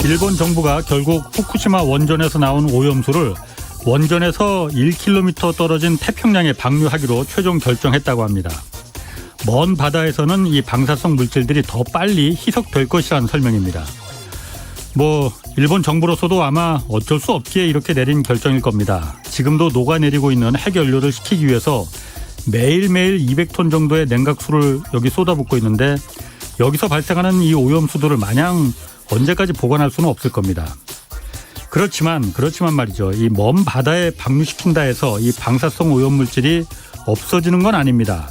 일본 정부가 결국 후쿠시마 원전에서 나온 오염수를 원전에서 1km 떨어진 태평양에 방류하기로 최종 결정했다고 합니다. 먼 바다에서는 이 방사성 물질들이 더 빨리 희석될 것이라는 설명입니다. 일본 정부로서도 아마 어쩔 수 없기에 이렇게 내린 결정일 겁니다. 지금도 녹아내리고 있는 핵연료를 식히기 위해서 매일매일 200톤 정도의 냉각수를 여기 쏟아붓고 있는데 여기서 발생하는 이 오염수들을 마냥 언제까지 보관할 수는 없을 겁니다. 그렇지만 말이죠. 이 먼 바다에 방류시킨다 해서 이 방사성 오염물질이 없어지는 건 아닙니다.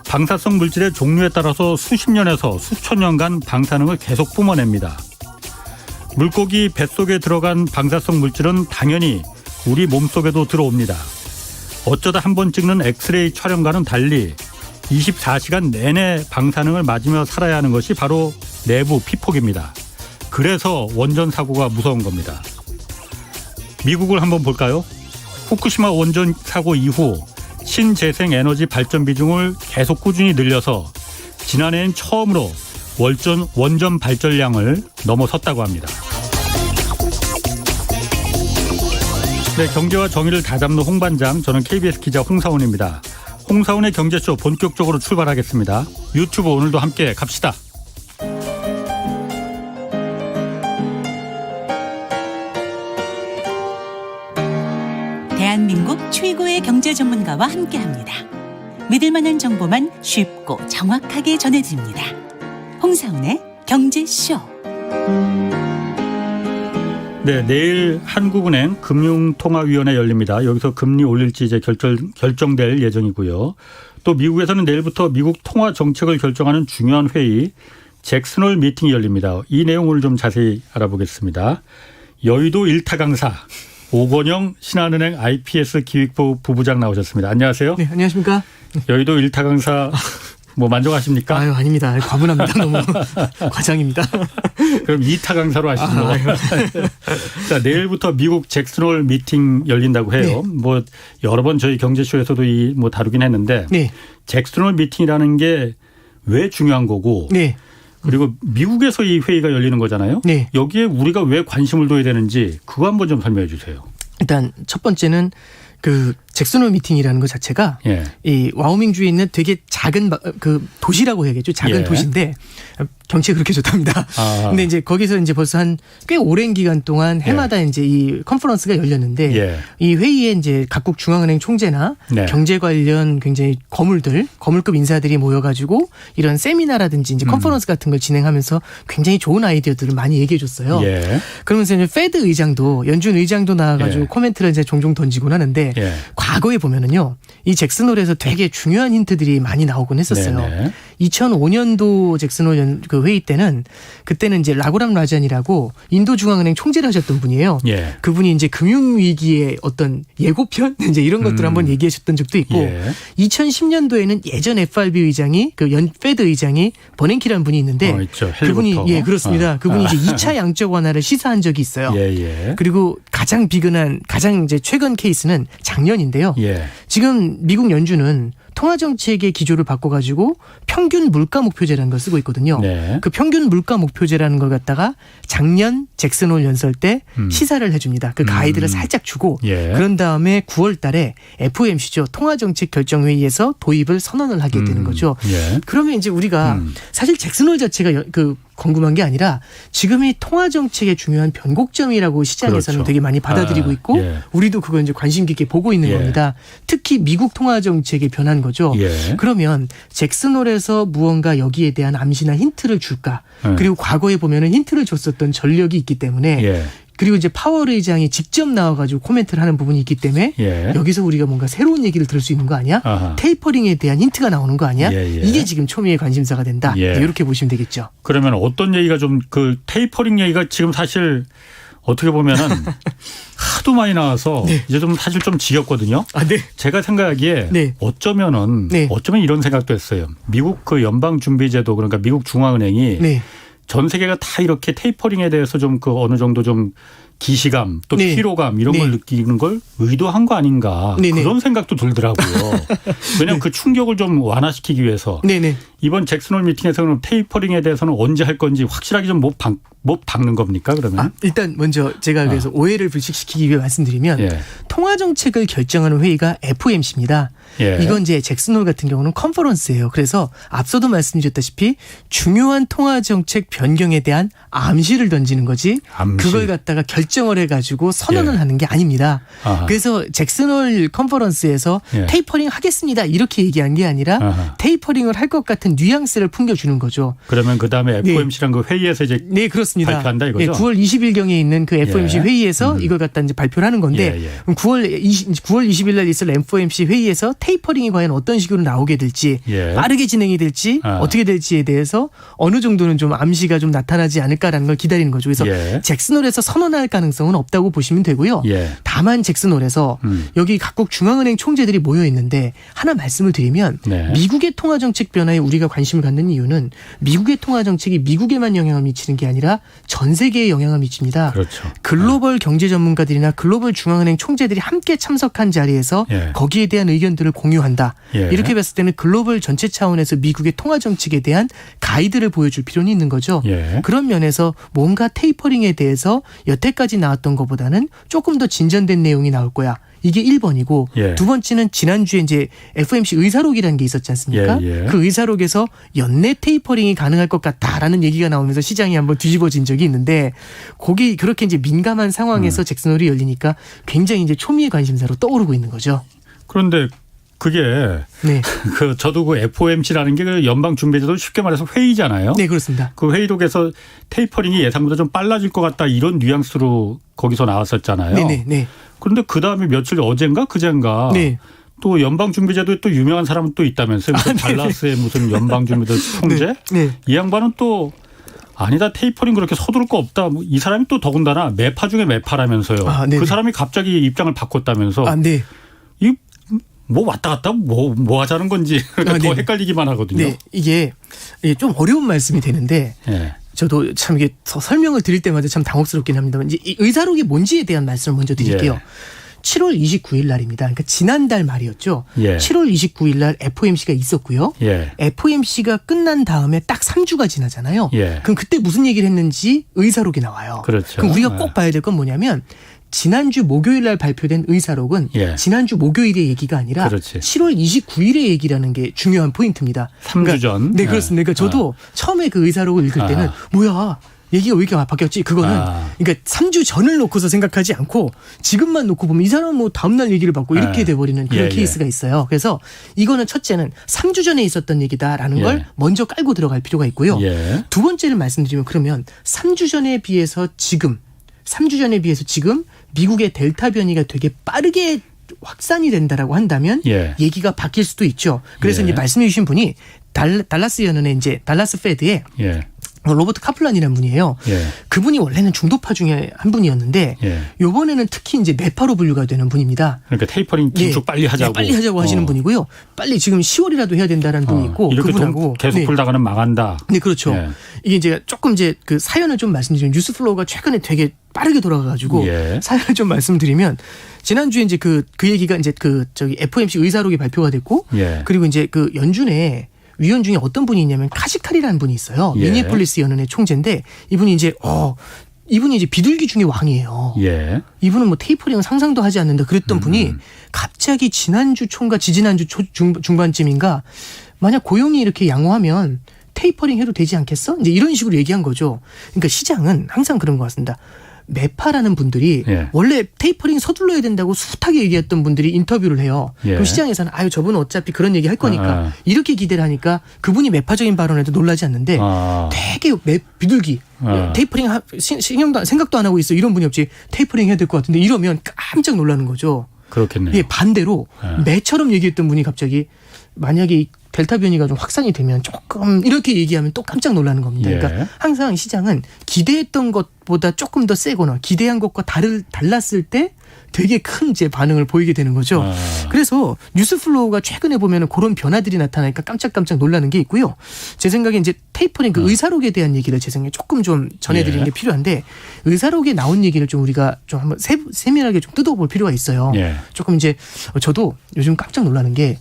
방사성 물질의 종류에 따라서 수십 년에서 수천 년간 방사능을 계속 뿜어냅니다. 물고기 뱃속에 들어간 방사성 물질은 당연히 우리 몸속에도 들어옵니다. 어쩌다 한 번 찍는 엑스레이 촬영과는 달리 24시간 내내 방사능을 맞으며 살아야 하는 것이 바로 내부 피폭입니다. 그래서 원전 사고가 무서운 겁니다. 미국을 한번 볼까요? 후쿠시마 원전 사고 이후 신재생 에너지 발전 비중을 계속 꾸준히 늘려서 지난해엔 처음으로 원전 발전량을 넘어섰다고 합니다. 네, 경제와 정의를 다잡는 홍반장, 저는 KBS 기자 홍사훈입니다. 홍사훈의 경제쇼 본격적으로 출발하겠습니다. 유튜브 오늘도 함께 갑시다. 대한민국 최고의 경제 전문가와 함께합니다. 믿을 만한 정보만 쉽고 정확하게 전해드립니다. 홍사훈의 경제쇼. 네, 내일 한국은행 금융통화위원회 열립니다. 여기서 금리 올릴지 이제 결정될 예정이고요. 또 미국에서는 내일부터 미국 통화 정책을 결정하는 중요한 회의 잭슨홀 미팅이 열립니다. 이 내용을 좀 자세히 알아보겠습니다. 여의도 1타 강사 오건영 신한은행 IPS 기획부 부부장 나오셨습니다. 안녕하세요. 네, 안녕하십니까. 여의도 1타 강사 만족하십니까? 아유, 아닙니다. 과분합니다. 너무 과장입니다. 그럼 2타 강사로 하시죠. 자, 내일부터 미국 잭슨홀 미팅 열린다고 해요. 네. 여러 번 저희 경제쇼에서도 다루긴 했는데 네. 잭슨홀 미팅이라는 게 왜 중요한 거고 네. 그리고 미국에서 이 회의가 열리는 거잖아요. 네. 여기에 우리가 왜 관심을 둬야 되는지 그거 한번 좀 설명해 주세요. 일단 첫 번째는 그 잭슨홀 미팅이라는 것 자체가 이 와이오밍주에 있는 되게 작은 그 도시라고 해야겠죠. 작은 도시인데 경치가 그렇게 좋답니다. 근데 이제 거기서 이제 벌써 한 꽤 오랜 기간 동안 해마다 이제 이 컨퍼런스가 열렸는데 이 회의에 이제 각국 중앙은행 총재나 경제 관련 굉장히 거물급 인사들이 모여가지고 이런 세미나라든지 이제 컨퍼런스 같은 걸 진행하면서 굉장히 좋은 아이디어들을 많이 얘기해 줬어요. 그러면서 이제 페드 의장도 연준 의장도 나와가지고 코멘트를 이제 종종 던지곤 하는데 과거에 보면은요, 이 잭슨홀에서 되게 중요한 힌트들이 많이 나오곤 했었어요. 네네. 2005년도 잭슨홀 그 회의 때는 그때는 이제 라고람 라잔이라고 인도 중앙은행 총재를 하셨던 분이에요. 그분이 이제 금융위기의 어떤 예고편 이제 이런 것들을 한번 얘기하셨던 적도 있고 2010년도에는 예전 FRB 의장이 페드 의장이 버냉키라는 분이 있는데 그분이 그렇습니다. 그분이 이제 2차 양적 완화를 시사한 적이 있어요. 그리고 가장 이제 최근 케이스는 작년인데요. 지금 미국 연준은 통화정책의 기조를 바꿔가지고 평균 물가 목표제라는 걸 쓰고 있거든요. 그 평균 물가 목표제라는 걸 갖다가 작년 잭슨홀 연설 때 시사를 해줍니다. 그 가이드를 살짝 주고 그런 다음에 9월 달에 FOMC죠. 통화정책 결정회의에서 도입을 선언을 하게 되는 거죠. 그러면 이제 우리가 사실 잭슨홀 자체가 궁금한 게 아니라 지금이 통화정책의 중요한 변곡점이라고 시장에서는 되게 많이 받아들이고 있고 우리도 그걸 이제 관심 깊게 보고 있는 겁니다. 특히 미국 통화정책의 변화인 거죠. 그러면 잭슨홀에서 무언가 여기에 대한 암시나 힌트를 줄까? 그리고 과거에 보면은 힌트를 줬었던 전력이 있기 때문에 그리고 이제 파월 의장이 직접 나와가지고 코멘트를 하는 부분이 있기 때문에 여기서 우리가 뭔가 새로운 얘기를 들을 수 있는 거 아니야? 테이퍼링에 대한 힌트가 나오는 거 아니야? 이게 지금 초미의 관심사가 된다. 이렇게 보시면 되겠죠. 그러면 어떤 얘기가 좀 테이퍼링 얘기가 지금 사실 어떻게 보면은 하도 많이 나와서 이제 좀 사실 좀 지겹거든요. 제가 생각하기에 어쩌면 이런 생각도 했어요. 미국 연방준비제도 그러니까 미국 중앙은행이 전 세계가 다 이렇게 테이퍼링에 대해서 좀 어느 정도 좀 기시감 또 네. 피로감 이런 네. 걸 느끼는 걸 의도한 거 아닌가 네네. 그런 생각도 들더라고요. 왜냐하면 그 충격을 좀 완화시키기 위해서 네네. 이번 잭슨홀 미팅에서는 테이퍼링에 대해서는 언제 할 건지 확실하게 좀 못 박는 겁니까 그러면? 일단 먼저 제가 그래서 오해를 불식시키기 위해 말씀드리면 예. 통화 정책을 결정하는 회의가 FOMC입니다. 예. 이건 이제 잭슨홀 같은 경우는 컨퍼런스예요. 그래서 앞서도 말씀드렸다시피 중요한 통화 정책 변경에 대한 암시를 던지는 거지 암시. 그걸 갖다가 결정을 해가지고 선언을 예. 하는 게 아닙니다. 아하. 그래서 잭슨홀 컨퍼런스에서 예. 테이퍼링 하겠습니다 이렇게 얘기한 게 아니라 아하. 테이퍼링을 할 것 같은 뉘앙스를 풍겨주는 거죠. 그러면 그다음에 FOMC란 그 회의에서 이제 네, 그렇습니다. 발표한다 이거죠? 9월 20일경에 있는 그 FOMC 예. 회의에서 이걸 갖다 이제 발표를 하는 건데 예, 예. 그럼 9월 20일 날 있을 FOMC 회의에서 테이퍼링이 과연 어떤 식으로 나오게 될지 예. 빠르게 진행이 될지 어떻게 될지에 대해서 어느 정도는 좀 암시가 좀 나타나지 않을까라는 걸 기다리는 거죠. 그래서 예. 잭슨홀에서 선언할 가능성은 없다고 보시면 되고요. 예. 다만 잭슨홀에서 여기 각국 중앙은행 총재들이 모여 있는데 하나 말씀을 드리면 네. 미국의 통화 정책 변화에 우리가 관심을 갖는 이유는 미국의 통화 정책이 미국에만 영향을 미치는 게 아니라 전 세계에 영향을 미칩니다. 그렇죠. 글로벌 경제 전문가들이나 글로벌 중앙은행 총재들이 함께 참석한 자리에서 예. 거기에 대한 의견들을 공유한다. 예. 이렇게 봤을 때는 글로벌 전체 차원에서 미국의 통화 정책에 대한 가이드를 보여줄 필요는 있는 거죠. 예. 그런 면에서 뭔가 테이퍼링에 대해서 여태까지 나왔던 것보다는 조금 더 진전된 내용이 나올 거야. 이게 1번이고 예. 두 번째는 지난주에 이제 FOMC 의사록이라는 게 있었지 않습니까? 예, 예. 그 의사록에서 연내 테이퍼링이 가능할 것 같다라는 얘기가 나오면서 시장이 한번 뒤집어진 적이 있는데 거기 그렇게 이제 민감한 상황에서 잭슨홀이 열리니까 굉장히 이제 초미의 관심사로 떠오르고 있는 거죠. 그런데 그게 네. 그 저도 그 FOMC라는 게 그 연방준비제도 쉽게 말해서 회의잖아요. 네, 그렇습니다. 그 회의록에서 테이퍼링이 예상보다 좀 빨라질 것 같다 이런 뉘앙스로 거기서 나왔었잖아요. 네네. 네. 그런데 그 다음에 며칠 어젠가 그젠가 네. 또 연방준비제도에 또 유명한 사람은 또 있다면서요. 무슨 달라스의 무슨 연방준비제도 총재? 네. 이 양반은 또 아니다 테이퍼링 그렇게 서두를 거 없다. 이 사람이 또 더군다나 매파 중에 매파라면서요. 아, 네네. 그 사람이 갑자기 입장을 바꿨다면서 아, 네. 이 뭐 왔다 갔다 뭐 하자는 건지 그러니까 더 네. 헷갈리기만 하거든요. 네. 이게 좀 어려운 말씀이 되는데 예. 저도 참 이게 설명을 드릴 때마다 참 당혹스럽긴 합니다만 이제 이 의사록이 뭔지에 대한 말씀을 먼저 드릴게요. 예. 7월 29일 날입니다. 그러니까 지난달 말이었죠. 예. 7월 29일 날 FOMC가 있었고요. 예. FOMC가 끝난 다음에 딱 3주가 지나잖아요. 예. 그럼 그때 무슨 얘기를 했는지 의사록이 나와요. 그렇죠. 그럼 우리가 예. 꼭 봐야 될 건 뭐냐면 지난주 목요일 날 발표된 의사록은 예. 지난주 목요일의 얘기가 아니라 그렇지. 7월 29일의 얘기라는 게 중요한 포인트입니다. 3주 전. 네, 그렇습니다. 그러니까 저도 처음에 그 의사록을 읽을 때는 뭐야 얘기가 왜 이렇게 바뀌었지? 그거는 그러니까 3주 전을 놓고서 생각하지 않고 지금만 놓고 보면 이 사람은 뭐 다음날 얘기를 받고 이렇게 돼버리는 그런 케이스가 있어요. 그래서 이거는 첫째는 3주 전에 있었던 얘기다라는 걸 먼저 깔고 들어갈 필요가 있고요. 예. 두 번째를 말씀드리면 그러면 3주 전에 비해서 지금 미국의 델타 변이가 되게 빠르게 확산이 된다라고 한다면 예. 얘기가 바뀔 수도 있죠. 그래서 예. 이제 말씀해 주신 분이 달라스 연은의 이제 달라스 페드의 예. 로버트 카플란이라는 분이에요. 예. 그분이 원래는 중도파 중에 한 분이었는데 예. 이번에는 특히 이제 매파로 분류가 되는 분입니다. 그러니까 테이퍼링 긴축 빨리 하자고. 네, 빨리 하자고 하시는 분이고요. 빨리 지금 10월이라도 해야 된다는 분이 있고 이렇게 그분하고 계속 네. 풀다가는 망한다. 네, 그렇죠. 예. 이게 이제 조금 이제 그 사연을 좀 말씀드리면 뉴스 플로우가 최근에 되게 빠르게 돌아가가지고 예. 사연을 좀 말씀드리면 지난주에 이제 그 얘기가 이제 저기 FOMC 의사록이 발표가 됐고 예. 그리고 이제 그 연준에 위원 중에 어떤 분이 있냐면 카시칼이라는 분이 있어요. 예. 미니애폴리스 연은의 총재인데 이분이 이제 비둘기 중에 왕이에요. 예. 이분은 뭐 테이퍼링은 상상도 하지 않는다 그랬던 분이 갑자기 지난주 총과 지지난주 중반쯤인가 만약 고용이 이렇게 양호하면 테이퍼링 해도 되지 않겠어? 이제 이런 식으로 얘기한 거죠. 그러니까 시장은 항상 그런 것 같습니다. 매파라는 분들이 예. 원래 테이퍼링 서둘러야 된다고 숱하게 얘기했던 분들이 인터뷰를 해요. 예. 그럼 시장에서는 저분은 어차피 그런 얘기 할 거니까 이렇게 기대를 하니까 그분이 매파적인 발언에도 놀라지 않는데 되게 비둘기 테이퍼링 생각도 안 하고 있어 이런 분이 없지 테이퍼링 해야 될 것 같은데 이러면 깜짝 놀라는 거죠. 그렇겠네요. 예, 반대로 매처럼 얘기했던 분이 갑자기 만약에 델타 변이가 좀 확산이 되면 조금 이렇게 얘기하면 또 깜짝 놀라는 겁니다. 예. 그러니까 항상 시장은 기대했던 것보다 조금 더 세거나 기대한 것과 달랐을 때 되게 큰 이제 반응을 보이게 되는 거죠. 그래서 뉴스 플로우가 최근에 보면은 그런 변화들이 나타나니까 깜짝깜짝 놀라는 게 있고요. 제 생각에 이제 테이퍼링 그 의사록에 대한 얘기를 제 생각에 조금 좀 전해드리는 게 필요한데 의사록에 나온 얘기를 좀 우리가 좀 한번 세밀하게 좀 뜯어볼 필요가 있어요. 조금 이제 저도 요즘 깜짝 놀라는 게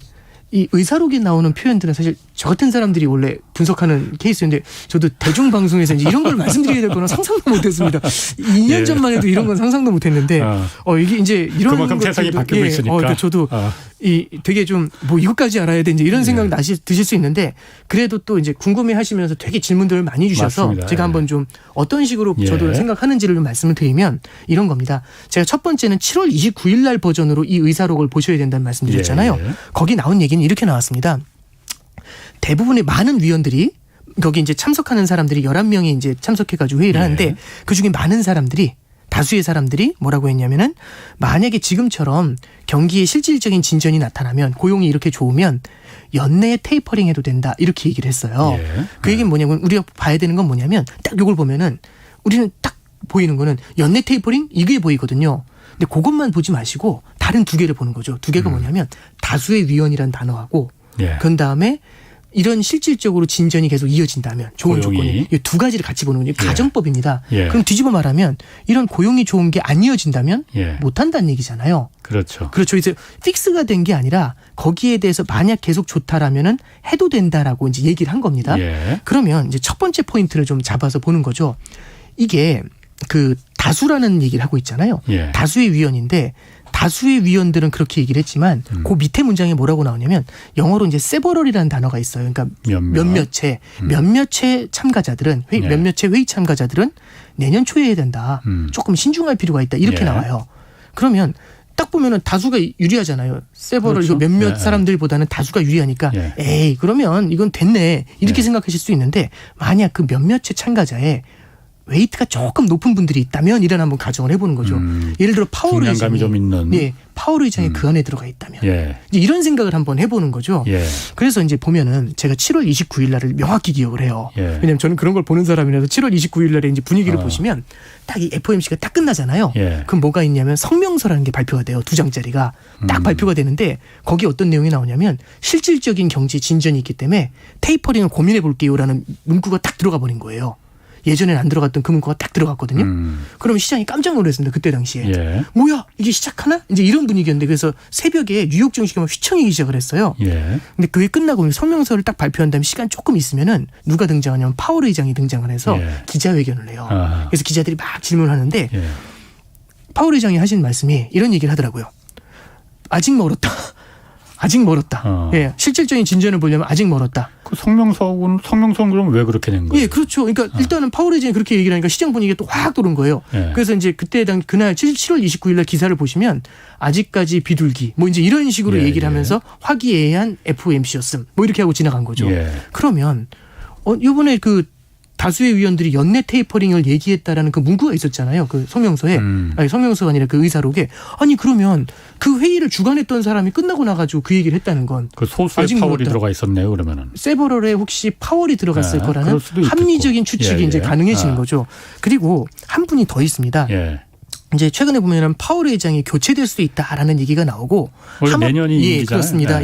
이 의사록에 나오는 표현들은 사실 저 같은 사람들이 원래 분석하는 케이스인데 저도 대중방송에서 이제 이런 걸 말씀드리게 될 거는 상상도 못했습니다. 2년 전만 해도 이런 건 상상도 못했는데 이게 이제 이런 그만큼 세상이 바뀌고 있으니까. 그러니까 저도 이 되게 좀 뭐 이것까지 알아야 돼 이제 이런 생각 드실 수 있는데 그래도 또 이제 궁금해하시면서 되게 질문들을 많이 주셔서 맞습니다. 제가 한번 좀 어떤 식으로 저도 생각하는지를 좀 말씀을 드리면 이런 겁니다. 제가 첫 번째는 7월 29일 날 버전으로 이 의사록을 보셔야 된다는 말씀드렸잖아요. 거기 나온 얘기는 이렇게 나왔습니다. 대부분의 많은 위원들이 거기 이제 참석하는 사람들이 11명이 이제 참석해가지고 회의를 하는데 그 중에 많은 사람들이 다수의 사람들이 뭐라고 했냐면은 만약에 지금처럼 경기에 실질적인 진전이 나타나면 고용이 이렇게 좋으면 연내에 테이퍼링 해도 된다 이렇게 얘기를 했어요. 그 얘기는 뭐냐면 우리가 봐야 되는 건 뭐냐면 딱 이걸 보면은 우리는 딱 보이는 거는 연내 테이퍼링 이게 보이거든요. 근데 그것만 보지 마시고 다른 두 개를 보는 거죠. 두 개가 뭐냐면 다수의 위원이란 단어하고 그런 다음에 이런 실질적으로 진전이 계속 이어진다면 좋은 조건이 이 두 가지를 같이 보는 게 가정법입니다. 그럼 뒤집어 말하면 이런 고용이 좋은 게 안 이어진다면 못한다는 얘기잖아요. 그렇죠. 이제 픽스가 된 게 아니라 거기에 대해서 만약 계속 좋다라면은 해도 된다라고 이제 얘기를 한 겁니다. 그러면 이제 첫 번째 포인트를 좀 잡아서 보는 거죠. 이게 그 다수라는 얘기를 하고 있잖아요. 다수의 위원인데 다수의 위원들은 그렇게 얘기를 했지만 그 밑에 문장에 뭐라고 나오냐면 영어로 이제 several이라는 단어가 있어요. 그러니까 몇몇의 참가자들은 몇몇의 회의 참가자들은 내년 초에 해야 된다. 조금 신중할 필요가 있다. 이렇게 나와요. 그러면 딱 보면은 다수가 유리하잖아요. several 이거 몇몇 사람들보다는 다수가 유리하니까 에이 그러면 이건 됐네. 이렇게 생각하실 수 있는데 만약 그 몇몇의 참가자에 웨이트가 조금 높은 분들이 있다면 이런 한번 가정을 해보는 거죠. 예를 들어 파월 의장이 좀 있는. 파월 의장이 그 안에 들어가 있다면 이제 이런 생각을 한번 해보는 거죠. 그래서 이제 보면은 제가 7월 29일 날을 명확히 기억을 해요. 왜냐하면 저는 그런 걸 보는 사람이라서 7월 29일 날에 이제 분위기를 보시면 딱 이 FOMC가 딱 끝나잖아요. 그럼 뭐가 있냐면 성명서라는 게 발표가 돼요. 2장짜리가 딱 발표가 되는데 거기 어떤 내용이 나오냐면 실질적인 경제 진전이 있기 때문에 테이퍼링을 고민해 볼게요라는 문구가 딱 들어가 버린 거예요. 예전에는 안 들어갔던 그 문구가 딱 들어갔거든요. 그러면 시장이 깜짝 놀랐습니다. 그때 당시에. 뭐야 이게 시작하나? 이제 이런 분위기였는데 그래서 새벽에 뉴욕 증시가 막 휘청이기 시작을 했어요. 근데 그게 끝나고 성명서를 딱 발표한 다음에 시간 조금 있으면은 누가 등장하냐면 파월 의장이 등장을 해서 기자회견을 해요. 그래서 기자들이 막 질문하는데 파월 의장이 하신 말씀이 이런 얘기를 하더라고요. 아직 멀었다. 아직 멀었다. 실질적인 진전을 보려면 아직 멀었다. 그 성명서는 그럼 왜 그렇게 된 거예요? 그렇죠. 그러니까 일단은 파월 의장이 그렇게 얘기를 하니까 시장 분위기가 또 확 도는 거예요. 그래서 이제 그날 7월 29일 날 기사를 보시면 아직까지 비둘기 뭐 이제 이런 식으로 얘기를 하면서 화기애애한 FOMC였음. 뭐 이렇게 하고 지나간 거죠. 그러면 이번에 그 다수의 위원들이 연내 테이퍼링을 얘기했다라는 그 문구가 있었잖아요. 그 성명서에. 아니 성명서가 아니라 그 의사록에. 아니 그러면 그 회의를 주관했던 사람이 끝나고 나가지고 그 얘기를 했다는 건. 그 소수의 파월이 들어가 있었네요. 그러면은. 세버럴에 혹시 파월이 들어갔을 거라는 합리적인 추측이 이제 가능해지는 거죠. 그리고 한 분이 더 있습니다. 이제 최근에 보면은 파월 의장이 교체될 수 있다라는 얘기가 나오고 내년이 그렇습니다.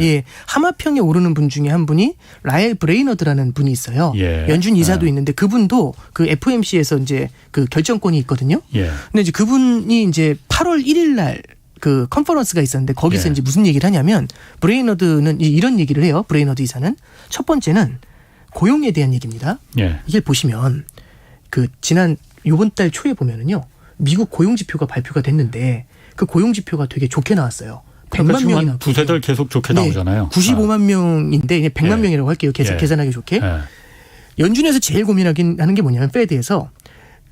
하마평에 오르는 분 중에 한 분이 라엘 브레이너드라는 분이 있어요. 연준 이사도 있는데 그분도 그 FOMC에서 이제 그 결정권이 있거든요. 근데 이제 그분이 이제 8월 1일 날 그 컨퍼런스가 있었는데 거기서 이제 무슨 얘기를 하냐면 브레이너드는 이런 얘기를 해요. 브레이너드 이사는 첫 번째는 고용에 대한 얘기입니다. 이게 보시면 그 지난 요번 달 초에 보면은요. 미국 고용지표가 발표가 됐는데 그 고용지표가 되게 좋게 나왔어요. 100만 명이 나왔거든요. 두세 달 계속 좋게 나오잖아요. 95만 명인데 100만 명이라고 할게요. 계산하기 좋게. 연준에서 제일 고민하는 게 뭐냐면 페드에서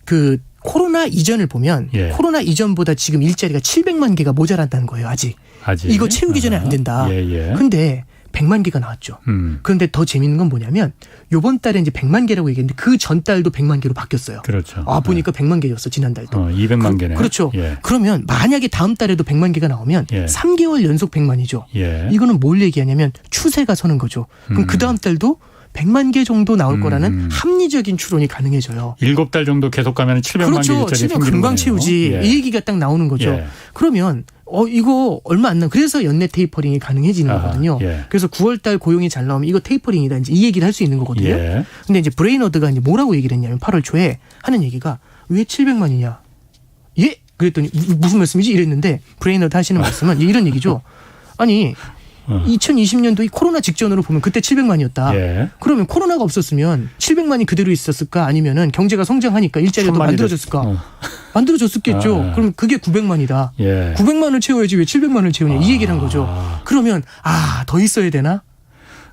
그 코로나 이전을 보면 코로나 이전보다 지금 일자리가 700만 개가 모자란다는 거예요. 아직. 이거 채우기 전에 안 된다. 근데 100만 개가 나왔죠. 그런데 더 재밌는 건 뭐냐면 요번 달에 이제 100만 개라고 얘기했는데 그 전 달도 100만 개로 바뀌었어요. 그렇죠. 보니까 100만 개였어 지난달도. 200만 개네. 그렇죠. 예. 그러면 만약에 다음 달에도 100만 개가 나오면 예. 3개월 연속 100만이죠. 예. 이거는 뭘 얘기하냐면 추세가 서는 거죠. 그럼 그 다음 달도 100만 개 정도 나올 거라는 합리적인 추론이 가능해져요. 7달 정도 계속 가면 700만 그렇죠. 개짜리 치면 생기는 금방 거네요. 채우지. 예. 이 얘기가 딱 나오는 거죠. 예. 그러면 이거 얼마 안 나. 그래서 연내 테이퍼링이 가능해지는 거거든요. 예. 그래서 9월달 고용이 잘 나오면 이거 테이퍼링이다. 이제 이 얘기를 할 수 있는 거거든요. 예. 근데 이제 브레이너드가 이제 뭐라고 얘기를 했냐면 8월 초에 하는 얘기가 왜 700만이냐? 예? 그랬더니 무슨 말씀이지? 이랬는데 브레이너드 하시는 말씀은 이런 얘기죠. 아니 2020년도 이 코로나 직전으로 보면 그때 700만이었다. 예. 그러면 코로나가 없었으면 700만이 그대로 있었을까? 아니면은 경제가 성장하니까 일자리가 더 1000만이 만들어졌을까? 만들어졌었겠죠. 그럼 그게 900만이다. 예. 900만을 채워야지 왜 700만을 채우냐 이 얘기를 한 거죠. 그러면 더 있어야 되나?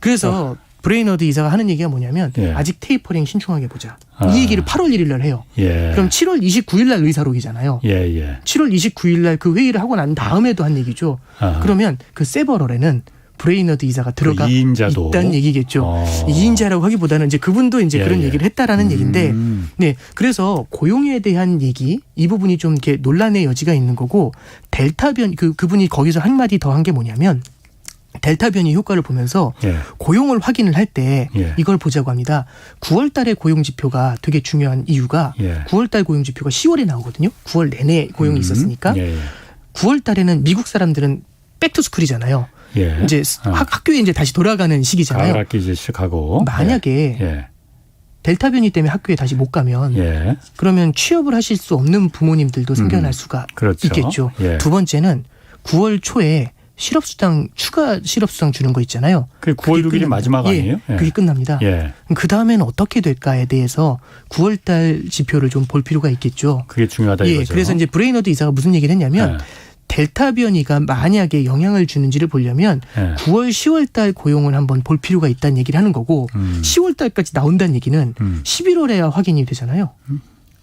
그래서 브레이너드 이사가 하는 얘기가 뭐냐면 예. 아직 테이퍼링 신중하게 보자. 이 얘기를 8월 1일 날 해요. 예. 그럼 7월 29일 날 의사록이잖아요. 예, 예. 7월 29일 날 그 회의를 하고 난 다음에도 한 얘기죠. 그러면 그 세버럴에는 브레이너드 이사가 들어가 그 2인자도 있다는 얘기겠죠. 2인자라고 하기보다는 이제 그분도 이제 예, 그런 예. 얘기를 했다라는 얘기인데, 네, 그래서 고용에 대한 얘기 이 부분이 좀 이렇게 논란의 여지가 있는 거고 델타 변 그분이 거기서 한 마디 더 한 게 뭐냐면. 델타 변이 효과를 보면서 예. 고용을 확인을 할 때 예. 이걸 보자고 합니다. 9월 달에 고용 지표가 되게 중요한 이유가 예. 9월 달 고용 지표가 10월에 나오거든요. 9월 내내 고용이 있었으니까. 예, 예. 9월 달에는 미국 사람들은 백투스쿨이잖아요. 예. 이제 학교에 이제 다시 돌아가는 시기잖아요. 가을 학기 이제 시작하고. 만약에 예. 델타 변이 때문에 학교에 다시 못 가면 예. 그러면 취업을 하실 수 없는 부모님들도 생겨날 수가 그렇죠. 있겠죠. 예. 두 번째는 9월 초에 실업수당 추가 실업수당 주는 거 있잖아요. 그게 9월 6일이 마지막 아니에요? 예, 그게 끝납니다. 예. 그 다음에는 어떻게 될까에 대해서 9월달 지표를 좀 볼 필요가 있겠죠. 그게 중요하다 예, 이거죠. 그래서 이제 브레이너드 이사가 무슨 얘기를 했냐면 예. 델타 변이가 만약에 영향을 주는지를 보려면 예. 9월, 10월달 고용을 한번 볼 필요가 있다는 얘기를 하는 거고 10월달까지 나온다는 얘기는 11월에야 확인이 되잖아요.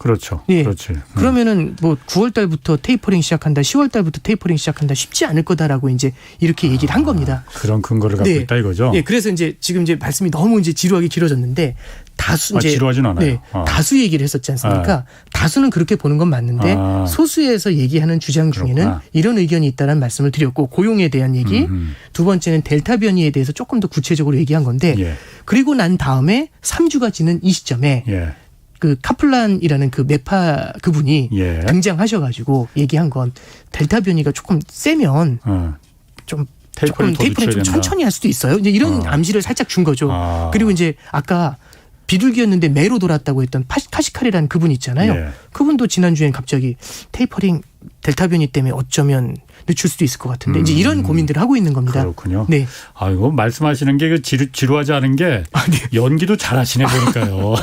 그렇죠. 예. 그렇지. 그러면은 뭐 9월 달부터 테이퍼링 시작한다, 10월 달부터 테이퍼링 시작한다 쉽지 않을 거다라고 이제 이렇게 얘기를 한 겁니다. 그런 근거를 갖고 있다 이거죠. 예, 그래서 이제 지금 이제 말씀이 너무 이제 지루하게 길어졌는데 다수 이제 지루하진 않아요. 네, 다수 얘기를 했었지 않습니까? 다수는 그렇게 보는 건 맞는데 소수에서 얘기하는 주장 중에는 그렇구나. 이런 의견이 있다는 말씀을 드렸고 고용에 대한 얘기, 두 번째는 델타 변이에 대해서 조금 더 구체적으로 얘기한 건데 예. 그리고 난 다음에 3주가 지는 이 시점에 예. 그 카플란이라는 그 매파 그분이 예. 등장하셔가지고 얘기한 건 델타 변이가 조금 세면 좀 조금 테이퍼링 좀 천천히 할 수도 있어요. 이제 이런 암시를 살짝 준 거죠. 그리고 이제 아까 비둘기였는데 매로 돌았다고 했던 카시칼이라는 그분 있잖아요. 예. 그분도 지난주엔 갑자기 테이퍼링 델타 변이 때문에 어쩌면 늦출 수도 있을 것 같은데 이제 이런 고민들을 하고 있는 겁니다. 그렇군요. 네. 아이고 말씀하시는 게 그 지루하지 않은 게 네. 연기도 잘하시네 보니까요.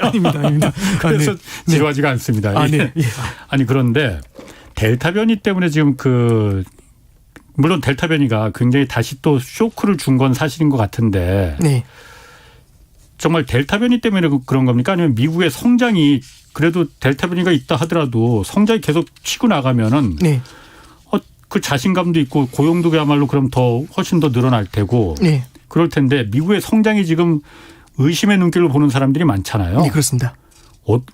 아닙니다. 그래서 네. 지루하지가 않습니다. 네. 예. 아니 그런데 델타 변이 때문에 지금 물론 델타 변이가 굉장히 다시 또 쇼크를 준 건 사실인 것 같은데 네. 정말 델타 변이 때문에 그런 겁니까? 아니면 미국의 성장이 그래도 델타 변이가 있다 하더라도 성장이 계속 치고 나가면은 네. 그 자신감도 있고 고용도 그야말로 그럼 훨씬 더 늘어날 테고 네. 그럴 텐데 미국의 성장이 지금 의심의 눈길로 보는 사람들이 많잖아요. 네, 그렇습니다.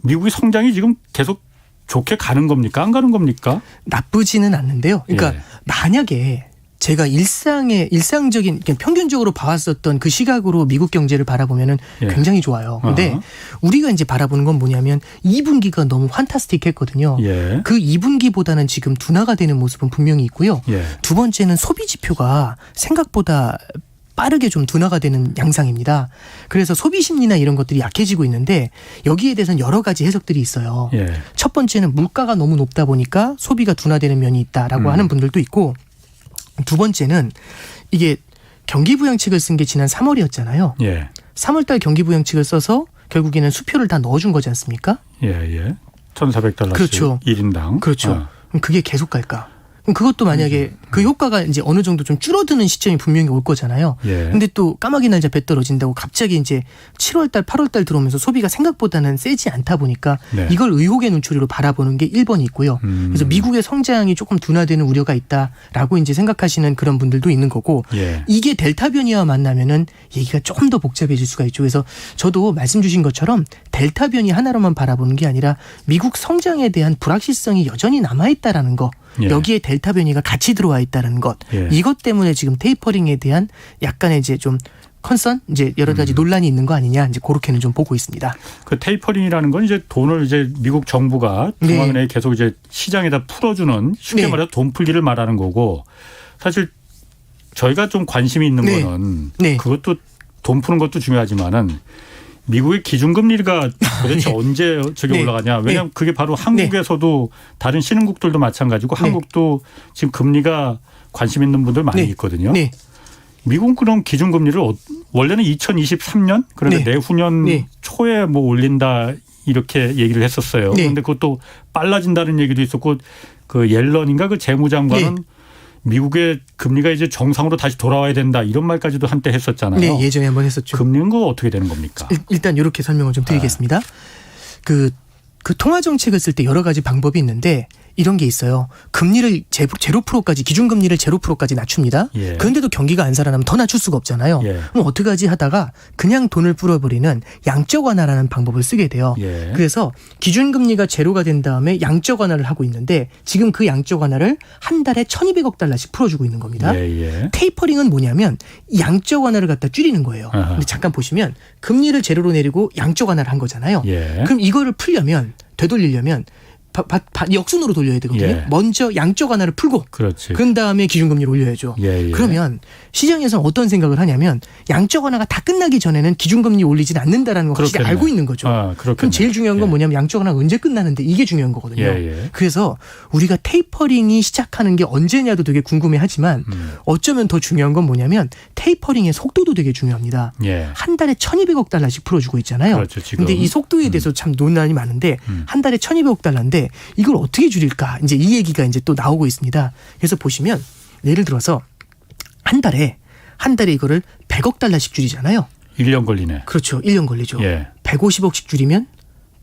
미국의 성장이 지금 계속 좋게 가는 겁니까? 안 가는 겁니까? 나쁘지는 않는데요. 그러니까 예. 만약에 제가 일상적인 그냥 평균적으로 봐왔었던 그 시각으로 미국 경제를 바라보면은 예. 굉장히 좋아요. 근데 우리가 이제 바라보는 건 뭐냐면 2분기가 너무 환타스틱했거든요. 예. 그 2분기보다는 지금 둔화가 되는 모습은 분명히 있고요. 예. 두 번째는 소비 지표가 생각보다 빠르게 좀 둔화가 되는 양상입니다. 그래서 소비 심리나 이런 것들이 약해지고 있는데 여기에 대해서는 여러 가지 해석들이 있어요. 예. 첫 번째는 물가가 너무 높다 보니까 소비가 둔화되는 면이 있다라고 하는 분들도 있고 두 번째는 이게 경기부양책을 쓴 게 지난 3월이었잖아요. 예. 3월달 경기부양책을 써서 결국에는 수표를 다 넣어준 거지 않습니까? 예. $1,400씩 그렇죠. 1인당. 그렇죠. 그럼 그게 계속 갈까? 그럼 그것도 만약에 그 효과가 이제 어느 정도 좀 줄어드는 시점이 분명히 올 거잖아요. 예. 근데 또 까마귀 날짜 배 떨어진다고 갑자기 이제 7월달, 8월달 들어오면서 소비가 생각보다는 세지 않다 보니까 네. 이걸 의혹의 눈초리로 바라보는 게 1번이 있고요. 그래서 미국의 성장이 조금 둔화되는 우려가 있다라고 이제 생각하시는 그런 분들도 있는 거고 예. 이게 델타 변이와 만나면은 얘기가 조금 더 복잡해질 수가 있죠. 그래서 저도 말씀 주신 것처럼 델타 변이 하나로만 바라보는 게 아니라 미국 성장에 대한 불확실성이 여전히 남아있다라는 거. 예. 여기에 델타 변이가 같이 들어와 있다는 것. 예. 이것 때문에 지금 테이퍼링에 대한 약간의 이제 좀 컨선 이제 여러 가지 논란이 있는 거 아니냐 이제 그렇게는 좀 보고 있습니다. 그 테이퍼링이라는 건 이제 돈을 이제 미국 정부가 네. 중앙은행에 계속 이제 시장에다 풀어주는 쉽게 네. 말해서 돈 풀기를 말하는 거고 사실 저희가 좀 관심이 있는 네. 거는 네. 그것도 돈 푸는 것도 중요하지만은 미국의 기준금리가 도대체 네. 언제 저기 네. 올라가냐. 왜냐하면 네. 그게 바로 한국에서도 다른 신흥국들도 마찬가지고 네. 한국도 지금 금리가 관심 있는 분들 많이 네. 있거든요. 네. 미국은 그럼 기준금리를 원래는 2023년 그러니까 네. 내후년 네. 초에 뭐 올린다 이렇게 얘기를 했었어요. 네. 그런데 그것도 빨라진다는 얘기도 있었고 그 옐런인가 그 재무장관은 네. 미국의 금리가 이제 정상으로 다시 돌아와야 된다 이런 말까지도 한때 했었잖아요. 네, 예전에 한번 했었죠. 금리는 거 어떻게 되는 겁니까? 일단 이렇게 설명을 좀 드리겠습니다. 그 통화 정책을 쓸 때 여러 가지 방법이 있는데 이런 게 있어요. 금리를 제로 프로까지 기준금리를 0%까지 낮춥니다. 예. 그런데도 경기가 안 살아나면 더 낮출 수가 없잖아요. 예. 그럼 어떡하지 하다가 그냥 돈을 풀어버리는 양적 완화라는 방법을 쓰게 돼요. 예. 그래서 기준금리가 제로가 된 다음에 양적 완화를 하고 있는데 지금 그 양적 완화를 한 달에 1,200억 달러씩 풀어주고 있는 겁니다. 예. 테이퍼링은 뭐냐면 양적 완화를 갖다 줄이는 거예요. 아하. 근데 잠깐 보시면 금리를 제로로 내리고 양적 완화를 한 거잖아요. 예. 그럼 이거를 풀려면 되돌리려면 역순으로 돌려야 되거든요. 예. 먼저 양적 완화를 풀고 그렇지. 그 다음에 기준금리를 올려야죠. 예. 그러면 시장에서는 어떤 생각을 하냐면 양적 완화가 다 끝나기 전에는 기준금리 올리진 않는다라는 걸 확실히 그렇겠네. 알고 있는 거죠. 그렇겠네. 그럼 제일 중요한 건 뭐냐면 양적 완화가 언제 끝나는데 이게 중요한 거거든요. 예. 그래서 우리가 테이퍼링이 시작하는 게 언제냐도 되게 궁금해하지만 어쩌면 더 중요한 건 뭐냐면 테이퍼링의 속도도 되게 중요합니다. 예. 한 달에 1,200억 달러씩 풀어주고 있잖아요. 그렇죠, 지금. 근데 이 속도에 대해서 참 논란이 많은데 한 달에 1,200억 달러인데 이걸 어떻게 줄일까? 이제 이 얘기가 이제 또 나오고 있습니다. 그래서 보시면 예를 들어서 한 달에 이거를 100억 달러씩 줄이잖아요. 1년 걸리네. 그렇죠. 1년 걸리죠. 예. 150억씩 줄이면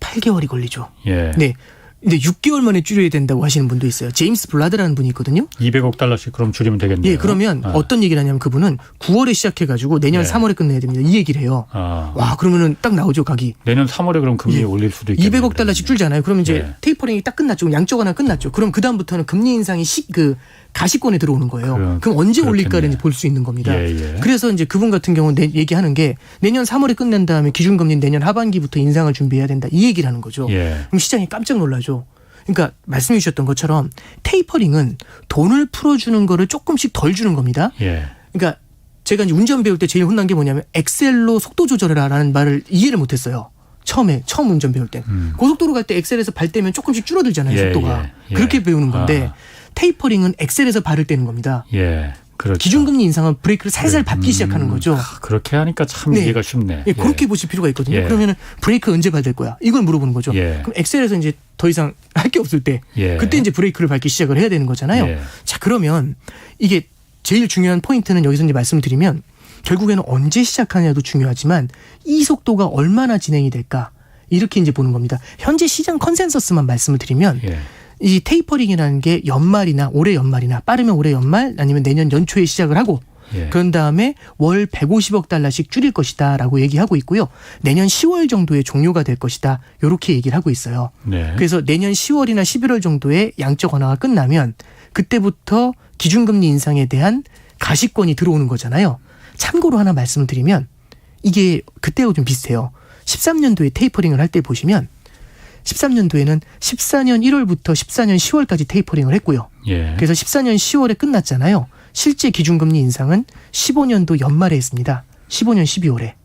8개월이 걸리죠. 예. 네. 근데 6개월 만에 줄여야 된다고 하시는 분도 있어요. 제임스 블라드라는 분이 있거든요. 200억 달러씩 그럼 줄이면 되겠네요. 예, 그러면 어떤 얘기를 하냐면 그분은 9월에 시작해가지고 내년 네. 3월에 끝내야 됩니다. 이 얘기를 해요. 와, 그러면은 딱 나오죠, 각이. 내년 3월에 그럼 금리 예. 올릴 수도 있겠네요. 200억 달러씩 줄잖아요. 그럼 이제 예. 테이퍼링이 딱 끝났죠. 양적 완화 끝났죠. 그럼 그다음부터는 금리 인상이 가시권에 들어오는 거예요. 그럼 언제 올릴까를 이제 볼 수 있는 겁니다. 예. 그래서 이제 그분 같은 경우는 얘기하는 게 내년 3월에 끝낸 다음에 기준금리 내년 하반기부터 인상을 준비해야 된다. 이 얘기를 하는 거죠. 예. 그럼 시장이 깜짝 놀라죠. 그러니까 말씀해 주셨던 것처럼 테이퍼링은 돈을 풀어주는 거를 조금씩 덜 주는 겁니다. 예. 그러니까 제가 이제 운전 배울 때 제일 혼난 게 뭐냐면 엑셀로 속도 조절해라라는 말을 이해를 못했어요. 처음 운전 배울 때 고속도로 갈 때 엑셀에서 발 떼면 조금씩 줄어들잖아요. 속도가. 그렇게 배우는 건데 테이퍼링은 엑셀에서 발을 떼는 겁니다. 예. 그렇죠. 기준금리 인상은 브레이크를 살살 밟기 시작하는 거죠. 그렇게 하니까 참 네. 이해가 쉽네. 예, 그렇게 보실 필요가 있거든요. 예. 그러면 브레이크 언제 밟을 거야? 이걸 물어보는 거죠. 예. 그럼 엑셀에서 이제 더 이상 할 게 없을 때 예. 그때 이제 브레이크를 밟기 시작을 해야 되는 거잖아요. 예. 자, 그러면 이게 제일 중요한 포인트는 여기서 이제 말씀을 드리면 결국에는 언제 시작하냐도 중요하지만 이 속도가 얼마나 진행이 될까 이렇게 이제 보는 겁니다. 현재 시장 컨센서스만 말씀을 드리면 예. 이 테이퍼링이라는 게 연말이나 올해 연말이나 빠르면 올해 연말 아니면 내년 연초에 시작을 하고 예. 그런 다음에 월 150억 달러씩 줄일 것이다 라고 얘기하고 있고요. 내년 10월 정도에 종료가 될 것이다. 이렇게 얘기를 하고 있어요. 네. 그래서 내년 10월이나 11월 정도에 양적 완화가 끝나면 그때부터 기준금리 인상에 대한 가시권이 들어오는 거잖아요. 참고로 하나 말씀을 드리면 이게 그때하고 좀 비슷해요. 13년도에 테이퍼링을 할 때 보시면 13년도에는 14년 1월부터 14년 10월까지 테이퍼링을 했고요. 예. 그래서 14년 10월에 끝났잖아요. 실제 기준금리 인상은 15년도 연말에 했습니다. 15년 12월에.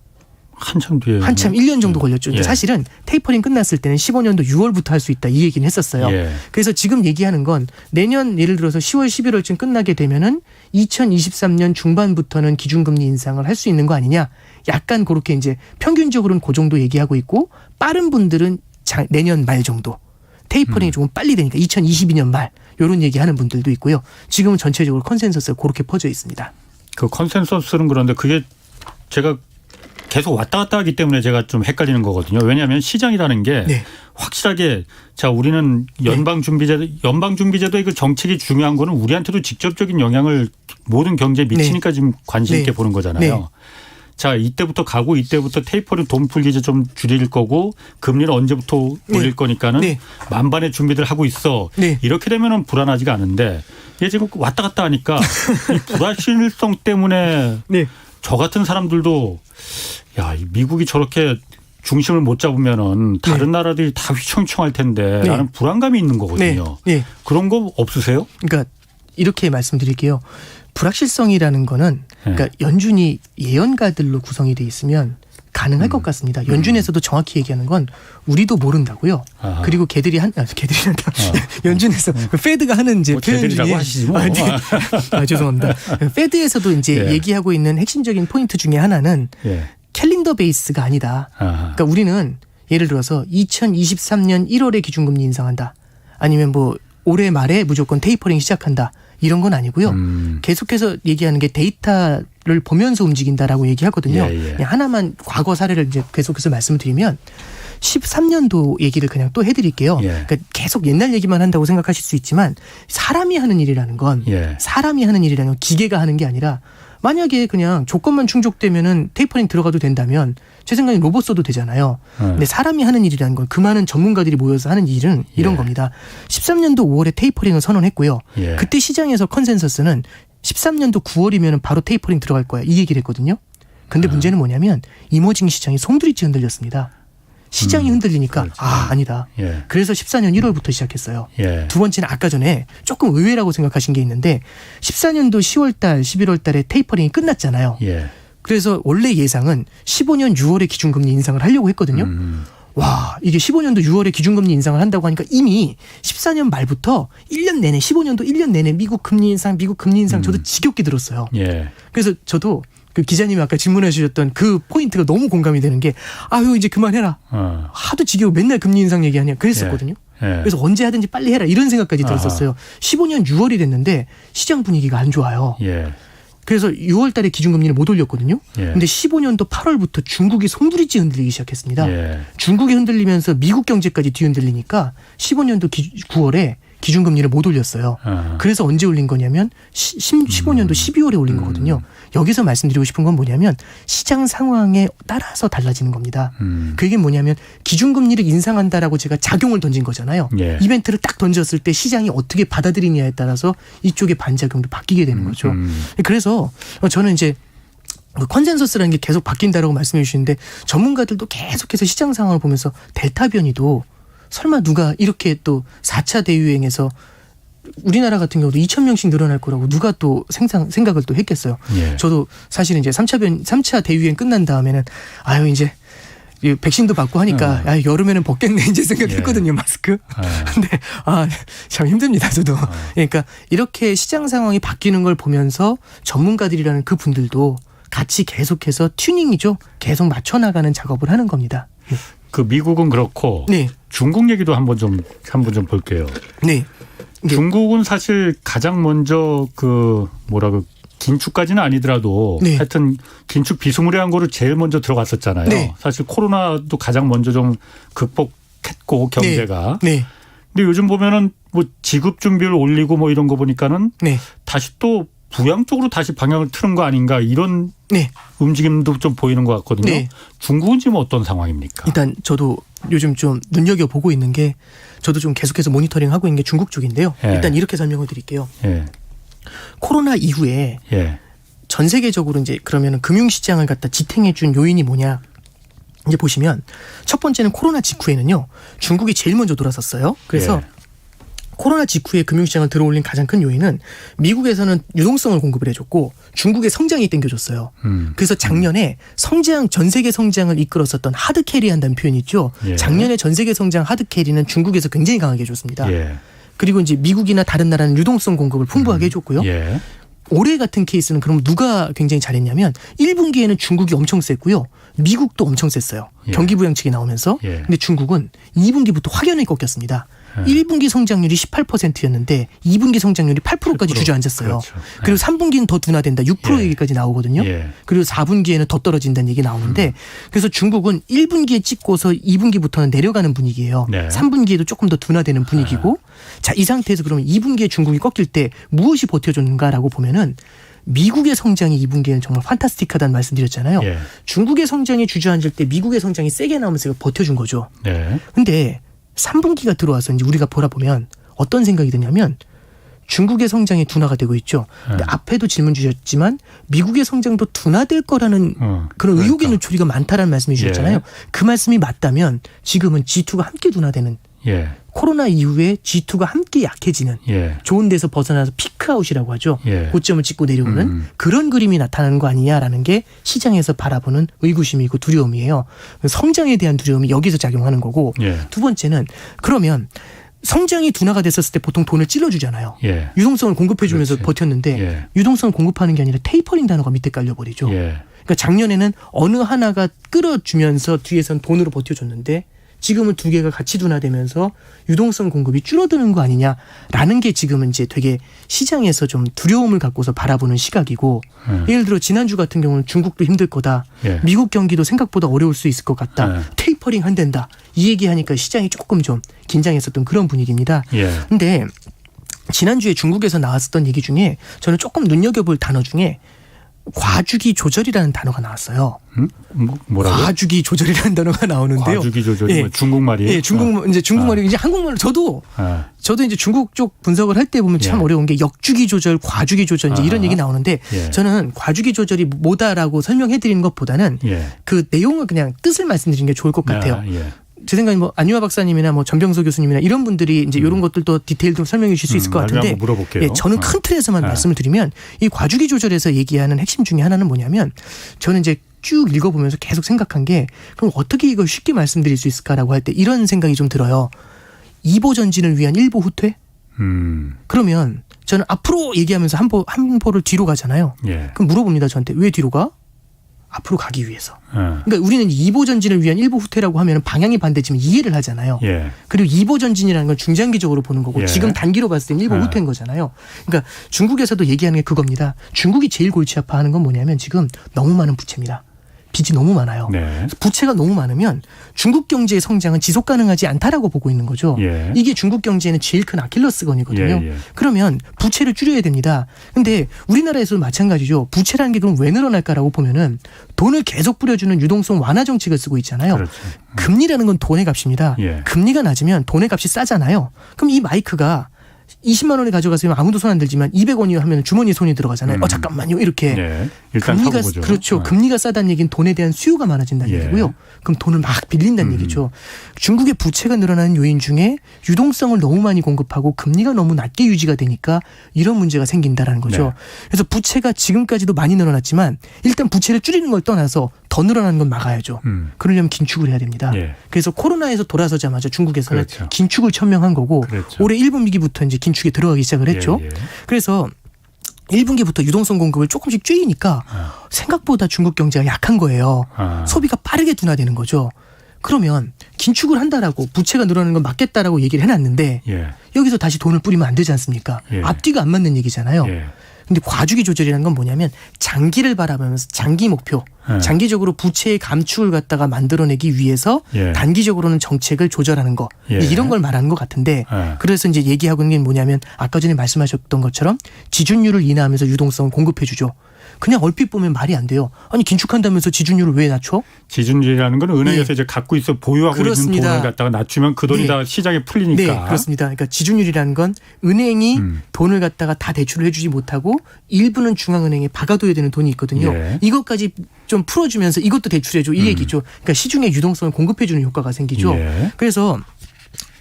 한참 뒤에. 한참 1년 정도 걸렸죠. 근데 예. 사실은 테이퍼링 끝났을 때는 15년도 6월부터 할 수 있다. 이 얘기는 했었어요. 예. 그래서 지금 얘기하는 건 내년 예를 들어서 10월 11월쯤 끝나게 되면은 2023년 중반부터는 기준금리 인상을 할 수 있는 거 아니냐. 약간 그렇게 이제 평균적으로는 그 정도 얘기하고 있고 빠른 분들은 내년 말 정도. 테이퍼링이 조금 빨리 되니까 2022년 말 이런 얘기하는 분들도 있고요. 지금은 전체적으로 컨센서스가 그렇게 퍼져 있습니다. 그 컨센서스는 그런데 그게 제가 계속 왔다 갔다 하기 때문에 제가 좀 헷갈리는 거거든요. 왜냐하면 시장이라는 게 네. 확실하게 자 우리는 연방준비제도 그 정책이 중요한 거는 우리한테도 직접적인 영향을 모든 경제에 미치니까 지금 관심 있게 보는 거잖아요. 자 이때부터 가고 이때부터 테이퍼링 돈 풀기 이제 좀 줄일 거고 금리를 언제부터 올릴 거니까는 만반의 준비들 하고 있어. 이렇게 되면은 불안하지가 않은데 얘 지금 왔다 갔다 하니까 이 불확실성 때문에 저 같은 사람들도 야, 미국이 저렇게 중심을 못 잡으면은 다른 나라들이 다 휘청휘청할 텐데 라는 불안감이 있는 거거든요. 그런 거 없으세요? 그러니까 이렇게 말씀드릴게요. 불확실성이라는 거는 그러니까 연준이 예언가들로 구성이 돼 있으면 가능할 것 같습니다. 연준에서도 정확히 얘기하는 건 우리도 모른다고요. 그리고 걔들이 한다. 연준에서 페드가 하는 이제 뭐 표현 중에 하시지 뭐. 죄송합니다. 페드에서도 이제 얘기하고 있는 핵심적인 포인트 중에 하나는 캘린더 베이스가 아니다. 그러니까 우리는 예를 들어서 2023년 1월에 기준금리 인상한다. 아니면 뭐 올해 말에 무조건 테이퍼링 시작한다. 이런 건 아니고요. 계속해서 얘기하는 게 데이터를 보면서 움직인다라고 얘기하거든요. 그냥 하나만 과거 사례를 이제 계속해서 말씀드리면 13년도 얘기를 그냥 또 해드릴게요. 그러니까 계속 옛날 얘기만 한다고 생각하실 수 있지만 사람이 하는 일이라는 건 기계가 하는 게 아니라 만약에 그냥 조건만 충족되면은 테이퍼링 들어가도 된다면 제 생각엔 로봇 써도 되잖아요. 근데 사람이 하는 일이라는 건 그 많은 전문가들이 모여서 하는 일은 이런 겁니다. 13년도 5월에 테이퍼링을 선언했고요. 그때 시장에서 컨센서스는 13년도 9월이면 바로 테이퍼링 들어갈 거야. 이 얘기를 했거든요. 근데 문제는 뭐냐면 이머징 시장이 송두리째 흔들렸습니다. 시장이 흔들리니까 아니다. 그래서 14년 1월부터 시작했어요. 두 번째는 아까 전에 조금 의외라고 생각하신 게 있는데 14년도 10월 달, 11월 달에 테이퍼링이 끝났잖아요. 그래서 원래 예상은 15년 6월에 기준금리 인상을 하려고 했거든요. 와, 이게 15년도 6월에 기준금리 인상을 한다고 하니까 이미 14년 말부터 1년 내내 15년도 1년 내내 미국 금리 인상 저도 지겹게 들었어요. 그래서 저도 그 기자님이 아까 질문해 주셨던 그 포인트가 너무 공감이 되는 게 아유 이제 그만해라. 하도 지겨워 맨날 금리 인상 얘기하냐 그랬었거든요. 그래서 언제 하든지 빨리 해라 이런 생각까지 들었었어요. 15년 6월이 됐는데 시장 분위기가 안 좋아요. 그래서 6월 달에 기준금리를 못 올렸거든요. 근데 15년도 8월부터 중국이 송두리째 흔들리기 시작했습니다. 중국이 흔들리면서 미국 경제까지 뒤흔들리니까 15년도 9월에 기준금리를 못 올렸어요. 그래서 언제 올린 거냐면 15년도 12월에 올린 거거든요. 여기서 말씀드리고 싶은 건 뭐냐면 시장 상황에 따라서 달라지는 겁니다. 그게 뭐냐면 기준금리를 인상한다라고 제가 작용을 던진 거잖아요. 이벤트를 딱 던졌을 때 시장이 어떻게 받아들이냐에 따라서 이쪽의 반작용도 바뀌게 되는 거죠. 그래서 저는 이제 컨센서스라는 게 계속 바뀐다라고 말씀해 주시는데 전문가들도 계속해서 시장 상황을 보면서 델타 변이도 설마 누가 이렇게 또 4차 대유행에서 우리나라 같은 경우도 2,000명씩 늘어날 거라고 누가 또 생각을 또 했겠어요. 저도 사실은 이제 3차 대유행 끝난 다음에는 아유 이제 백신도 받고 하니까 여름에는 벗겠네 이제 생각했거든요. 마스크. 근데 참 힘듭니다. 저도. 그러니까 이렇게 시장 상황이 바뀌는 걸 보면서 전문가들이라는 그 분들도 같이 계속해서 튜닝이죠. 계속 맞춰나가는 작업을 하는 겁니다. 그 미국은 그렇고 중국 얘기도 한번 좀 볼게요. 중국은 사실 가장 먼저 그 긴축까지는 아니더라도 하여튼 긴축 비스무리한 거를 제일 먼저 들어갔었잖아요. 사실 코로나도 가장 먼저 좀 극복했고 경제가. 근데 요즘 보면은 뭐 지급 준비를 올리고 뭐 이런 거 보니까는 다시 또 부양 쪽으로 다시 방향을 트는 거 아닌가 이런 움직임도 좀 보이는 것 같거든요. 중국은 지금 어떤 상황입니까? 일단 저도 요즘 좀 눈여겨보고 있는 게 저도 좀 계속해서 모니터링하고 있는 게 중국 쪽인데요. 일단 이렇게 설명을 드릴게요. 코로나 이후에 전 세계적으로 이제 그러면 금융시장을 갖다 지탱해 준 요인이 뭐냐. 이제 보시면 첫 번째는 코로나 직후에는요. 중국이 제일 먼저 돌아섰어요. 그래서 코로나 직후에 금융시장을 들어올린 가장 큰 요인은 미국에서는 유동성을 공급을 해줬고 중국의 성장이 땡겨줬어요. 그래서 작년에 전 세계 성장을 이끌었었던 하드캐리한다는 표현이 있죠. 작년에 전 세계 성장 하드캐리는 중국에서 굉장히 강하게 해줬습니다. 그리고 이제 미국이나 다른 나라는 유동성 공급을 풍부하게 해줬고요. 올해 같은 케이스는 그럼 누가 굉장히 잘했냐면 1분기에는 중국이 엄청 셌고요. 미국도 엄청 셌어요. 경기 부양책이 나오면서. 근데 중국은 2분기부터 확연히 꺾였습니다. 예. 1분기 성장률이 18%였는데 2분기 성장률이 8%까지 8%. 주저앉았어요. 그렇죠. 그리고 3분기는 더 둔화된다. 6% 예. 얘기까지 나오거든요. 예. 그리고 4분기에는 더 떨어진다는 얘기 나오는데 그래서 중국은 1분기에 찍고서 2분기부터는 내려가는 분위기예요. 네. 3분기에도 조금 더 둔화되는 분위기고 자, 이 상태에서 그러면 2분기에 중국이 꺾일 때 무엇이 버텨줬는가라고 보면은 미국의 성장이 2분기에는 정말 판타스틱하다는 말씀드렸잖아요. 예. 중국의 성장이 주저앉을 때 미국의 성장이 세게 나오면서 버텨준 거죠. 네. 근데 3분기가 들어와서 이제 우리가 보라보면 어떤 생각이 드냐면 중국의 성장이 둔화가 되고 있죠. 근데 앞에도 질문 주셨지만 미국의 성장도 둔화될 거라는 그런 의혹 있는 소리가 많다라는 말씀해 주셨잖아요. 예. 그 말씀이 맞다면 지금은 G2가 함께 둔화되는 예. 코로나 이후에 G2가 함께 약해지는 예. 좋은 데서 벗어나서 피크아웃이라고 하죠. 예. 고점을 찍고 내려오는 그런 그림이 나타나는 거 아니냐라는 게 시장에서 바라보는 의구심이고 두려움이에요. 성장에 대한 두려움이 여기서 작용하는 거고 예. 두 번째는 그러면 성장이 둔화가 됐었을 때 보통 돈을 찔러주잖아요. 예. 유동성을 공급해주면서 그렇지. 버텼는데 예. 유동성을 공급하는 게 아니라 테이퍼링 단어가 밑에 깔려버리죠. 예. 그러니까 작년에는 어느 하나가 끌어주면서 뒤에선 돈으로 버텨줬는데 지금은 두 개가 같이 둔화되면서 유동성 공급이 줄어드는 거 아니냐라는 게 지금은 이제 되게 시장에서 좀 두려움을 갖고서 바라보는 시각이고 예를 들어 지난주 같은 경우는 중국도 힘들 거다. 예. 미국 경기도 생각보다 어려울 수 있을 것 같다. 예. 테이퍼링 한댄다. 이 얘기하니까 시장이 조금 좀 긴장했었던 그런 분위기입니다. 예. 근데 지난주에 중국에서 나왔었던 얘기 중에 저는 조금 눈여겨볼 단어 중에 과주기 조절이라는 단어가 나왔어요. 뭐라고요? 과주기 조절이라는 단어가 나오는데요. 과주기 조절이 예. 뭐 중국말이에요? 예, 이제 중국말이 이제 한국말로 저도 이제 중국 쪽 분석을 할 때 보면 참 예. 어려운 게 역주기 조절, 과주기 조절 이제 이런 아하. 얘기 나오는데 예. 저는 과주기 조절이 뭐다라고 설명해 드리는 것보다는 예. 그 내용을 그냥 뜻을 말씀드리는 게 좋을 것 같아요. 예. 제 생각에 뭐 안유아 박사님이나 뭐 전병서 교수님이나 이런 분들이 이제 이런 것들도 디테일도 설명해 주실 수 있을 것 나중에 같은데 한번 물어볼게요. 예, 저는 큰 틀에서만 말씀을 드리면 이 과주기 조절에서 얘기하는 핵심 중에 하나는 뭐냐면 저는 이제 쭉 읽어보면서 계속 생각한 게 그럼 어떻게 이걸 쉽게 말씀드릴 수 있을까라고 할 때 이런 생각이 좀 들어요. 2보 전진을 위한 1보 후퇴? 그러면 저는 앞으로 얘기하면서 한 보를 뒤로 가잖아요. 예. 그럼 물어봅니다. 저한테 왜 뒤로 가? 앞으로 가기 위해서. 예. 그러니까 우리는 2보 전진을 위한 1보 후퇴라고 하면 방향이 반대지만 이해를 하잖아요. 예. 그리고 2보 전진이라는 건 중장기적으로 보는 거고 예. 지금 단기로 봤을 땐 1보 후퇴인 거잖아요. 그러니까 중국에서도 얘기하는 게 그겁니다. 중국이 제일 골치 아파하는 건 뭐냐면 지금 너무 많은 부채입니다. 빚이 너무 많아요. 네. 부채가 너무 많으면 중국 경제의 성장은 지속 가능하지 않다라고 보고 있는 거죠. 예. 이게 중국 경제에는 제일 큰 아킬레스건이거든요. 예, 예. 그러면 부채를 줄여야 됩니다. 근데 우리나라에서도 마찬가지죠. 부채라는 게 그럼 왜 늘어날까라고 보면은 돈을 계속 뿌려주는 유동성 완화 정책을 쓰고 있잖아요. 그렇죠. 금리라는 건 돈의 값입니다. 예. 금리가 낮으면 돈의 값이 싸잖아요. 그럼 이 마이크가 20만 원에 가져가서 아무도 손 안 들지만 200원이요 하면 주머니에 손이 들어가잖아요. 잠깐만요. 이렇게. 네. 일단 금리가 사고보죠. 그렇죠. 금리가 싸다는 얘기는 돈에 대한 수요가 많아진다는 예. 얘기고요. 그럼 돈을 막 빌린다는 얘기죠. 중국의 부채가 늘어나는 요인 중에 유동성을 너무 많이 공급하고 금리가 너무 낮게 유지가 되니까 이런 문제가 생긴다라는 거죠. 네. 그래서 부채가 지금까지도 많이 늘어났지만 일단 부채를 줄이는 걸 떠나서 더 늘어나는 건 막아야죠. 그러려면 긴축을 해야 됩니다. 예. 그래서 코로나에서 돌아서자마자 중국에서는 그렇죠. 긴축을 천명한 거고 그렇죠. 올해 1분기부터 이제 긴축에 들어가기 시작을 했죠. 예, 예. 그래서 1분기부터 유동성 공급을 조금씩 줄이니까 생각보다 중국 경제가 약한 거예요. 소비가 빠르게 둔화되는 거죠. 그러면 긴축을 한다라고 부채가 늘어나는 건 맞겠다라고 얘기를 해놨는데 예. 여기서 다시 돈을 뿌리면 안 되지 않습니까? 예. 앞뒤가 안 맞는 얘기잖아요. 예. 근데 과주기 조절이라는 건 뭐냐면 장기를 바라보면서 장기 목표, 장기적으로 부채의 감축을 갖다가 만들어내기 위해서 예. 단기적으로는 정책을 조절하는 거 예. 이런 걸 말하는 것 같은데 예. 그래서 이제 얘기하고 있는 게 뭐냐면 아까 전에 말씀하셨던 것처럼 지준율을 인하하면서 유동성을 공급해주죠. 그냥 얼핏 보면 말이 안 돼요. 아니 긴축한다면서 지준율을 왜 낮춰? 지준율이라는 건 은행에서 네. 이제 갖고 있어 보유하고 그렇습니다. 있는 돈을 갖다가 낮추면 그 돈이 네. 다 시장에 풀리니까. 네, 그렇습니다. 그러니까 지준율이라는 건 은행이 돈을 갖다가 다 대출을 해주지 못하고 일부는 중앙은행에 박아둬야 되는 돈이 있거든요. 예. 이것까지 좀 풀어주면서 이것도 대출해줘 이 얘기죠. 그러니까 시중에 유동성을 공급해주는 효과가 생기죠. 예. 그래서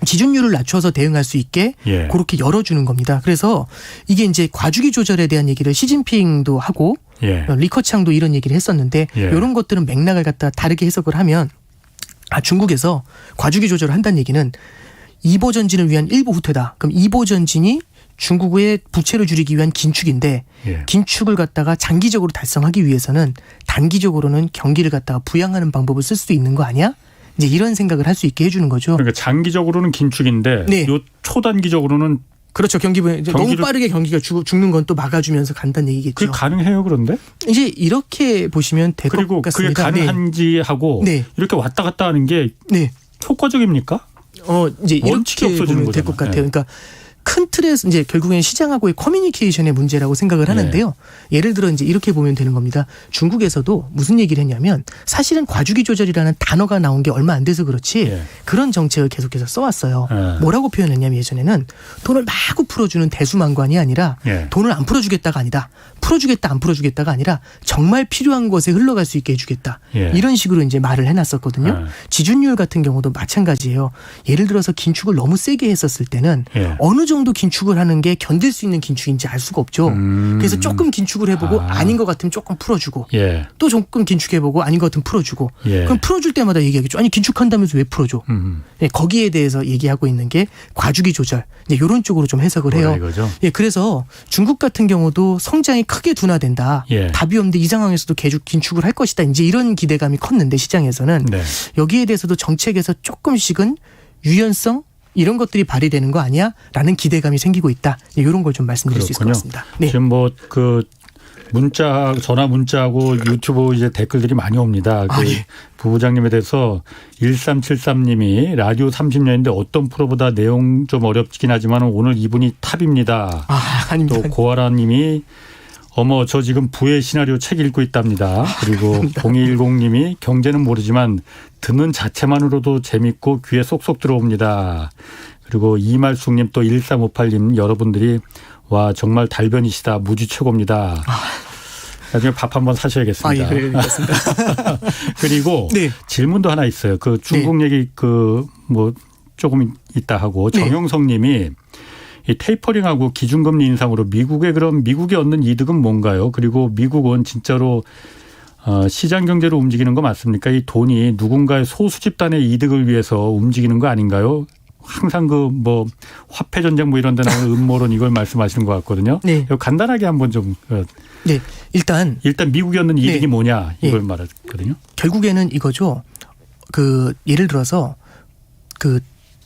지준율을 낮춰서 대응할 수 있게 예. 그렇게 열어주는 겁니다. 그래서 이게 이제 과주기 조절에 대한 얘기를 시진핑도 하고 예. 리커창도 이런 얘기를 했었는데 예. 이런 것들은 맥락을 갖다 다르게 해석을 하면 중국에서 과주기 조절을 한다는 얘기는 2보 전진을 위한 1보 후퇴다. 그럼 2보 전진이 중국의 부채를 줄이기 위한 긴축인데 예. 긴축을 갖다가 장기적으로 달성하기 위해서는 단기적으로는 경기를 갖다가 부양하는 방법을 쓸 수도 있는 거 아니야? 이제 이런 생각을 할 수 있게 해주는 거죠. 그러니까 장기적으로는 긴축인데 네. 요 초단기적으로는 그렇죠. 너무 빠르게 경기가 죽는 건 또 막아주면서 간다는 얘기겠죠. 그게 가능해요, 그런데? 이제 이렇게 보시면 될 것 그리고 같습니다. 그게 가능한지 하고 네. 이렇게 왔다 갔다 하는 게 네. 효과적입니까? 이제 원칙이 이렇게 없어지는 보면 될 것 거잖아요. 같아요. 네. 그러니까 큰 틀에서 이제 결국엔 시장하고의 커뮤니케이션의 문제라고 생각을 하는데요. 예를 들어 이제 이렇게 보면 되는 겁니다. 중국에서도 무슨 얘기를 했냐면 사실은 과주기 조절이라는 단어가 나온 게 얼마 안 돼서 그렇지 예. 그런 정책을 계속해서 써왔어요. 예. 뭐라고 표현했냐면 예전에는 돈을 마구 풀어주는 대수만관이 아니라 예. 돈을 안 풀어주겠다가 아니다. 풀어주겠다 안 풀어주겠다가 아니라 정말 필요한 것에 흘러갈 수 있게 해주겠다. 예. 이런 식으로 이제 말을 해놨었거든요. 예. 지준율 같은 경우도 마찬가지예요. 예를 들어서 긴축을 너무 세게 했었을 때는 예. 어느 정도 긴축을 하는 게 견딜 수 있는 긴축인지 알 수가 없죠. 그래서 조금 긴축을 해보고 아닌 것 같으면 조금 풀어주고 예. 또 조금 긴축해보고 아닌 것 같으면 풀어주고 예. 그럼 풀어줄 때마다 얘기하겠죠. 아니 긴축한다면서 왜 풀어줘. 예, 거기에 대해서 얘기하고 있는 게 과주기 조절 이런 쪽으로 좀 해석을 해요. 이거죠? 예, 그래서 중국 같은 경우도 성장이 크게 둔화된다. 예. 답이 없는데 이 상황에서도 계속 긴축을 할 것이다. 이제 이런 기대감이 컸는데 시장에서는 네. 여기에 대해서도 정책에서 조금씩은 유연성 이런 것들이 발휘되는 거 아니야? 라는 기대감이 생기고 있다. 이런 걸 좀 말씀드릴 수 있을 것 같습니다. 네. 지금 뭐 그 전화 문자하고 유튜브 이제 댓글들이 많이 옵니다. 예. 부부장님에 대해서 1373님이 라디오 30년인데 어떤 프로보다 내용 좀 어렵긴 하지만 오늘 이분이 탑입니다. 아닙니다. 또 고아라님이 어머 저 지금 부의 시나리오 책 읽고 있답니다. 그리고 0210님이 경제는 모르지만 듣는 자체만으로도 재밌고 귀에 쏙쏙 들어옵니다. 그리고 이말숙님 또 1358님 여러분들이 와 정말 달변이시다. 무지 최고입니다. 나중에 밥 한번 사셔야겠습니다. 예, 그렇습니다. 그리고 네. 질문도 하나 있어요. 그 중국 얘기 뭐 조금 있다 하고 정용성님이 이 테이퍼링하고 기준금리 인상으로 미국이 얻는 이득은 뭔가요? 그리고 미국은 진짜로 시장 경제로 움직이는 거 맞습니까? 이 돈이 누군가의 소수 집단의 이득을 위해서 움직이는 거 아닌가요? 항상 화폐 전쟁 이런 데 나오는 음모론 이걸 말씀하시는 것 같거든요. 네. 이거 간단하게 한번 좀. 네. 일단 미국이 얻는 이득이 네. 뭐냐 이걸 말했거든요. 결국에는 이거죠. 예를 들어서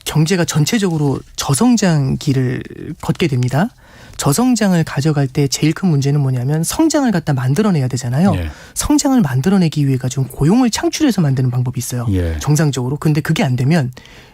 경제가 전체적으로 저성장 길을 걷게 됩니다. 저성장을 가져갈 때 제일 큰 문제는 뭐냐면 성장을 갖다 만들어내야 되잖아요. 예. 성장을 만들어내기 위해 가지고 고용을 창출해서 만드는 방법이 있어요. 예. 정상적으로. 근데 그게 안 되면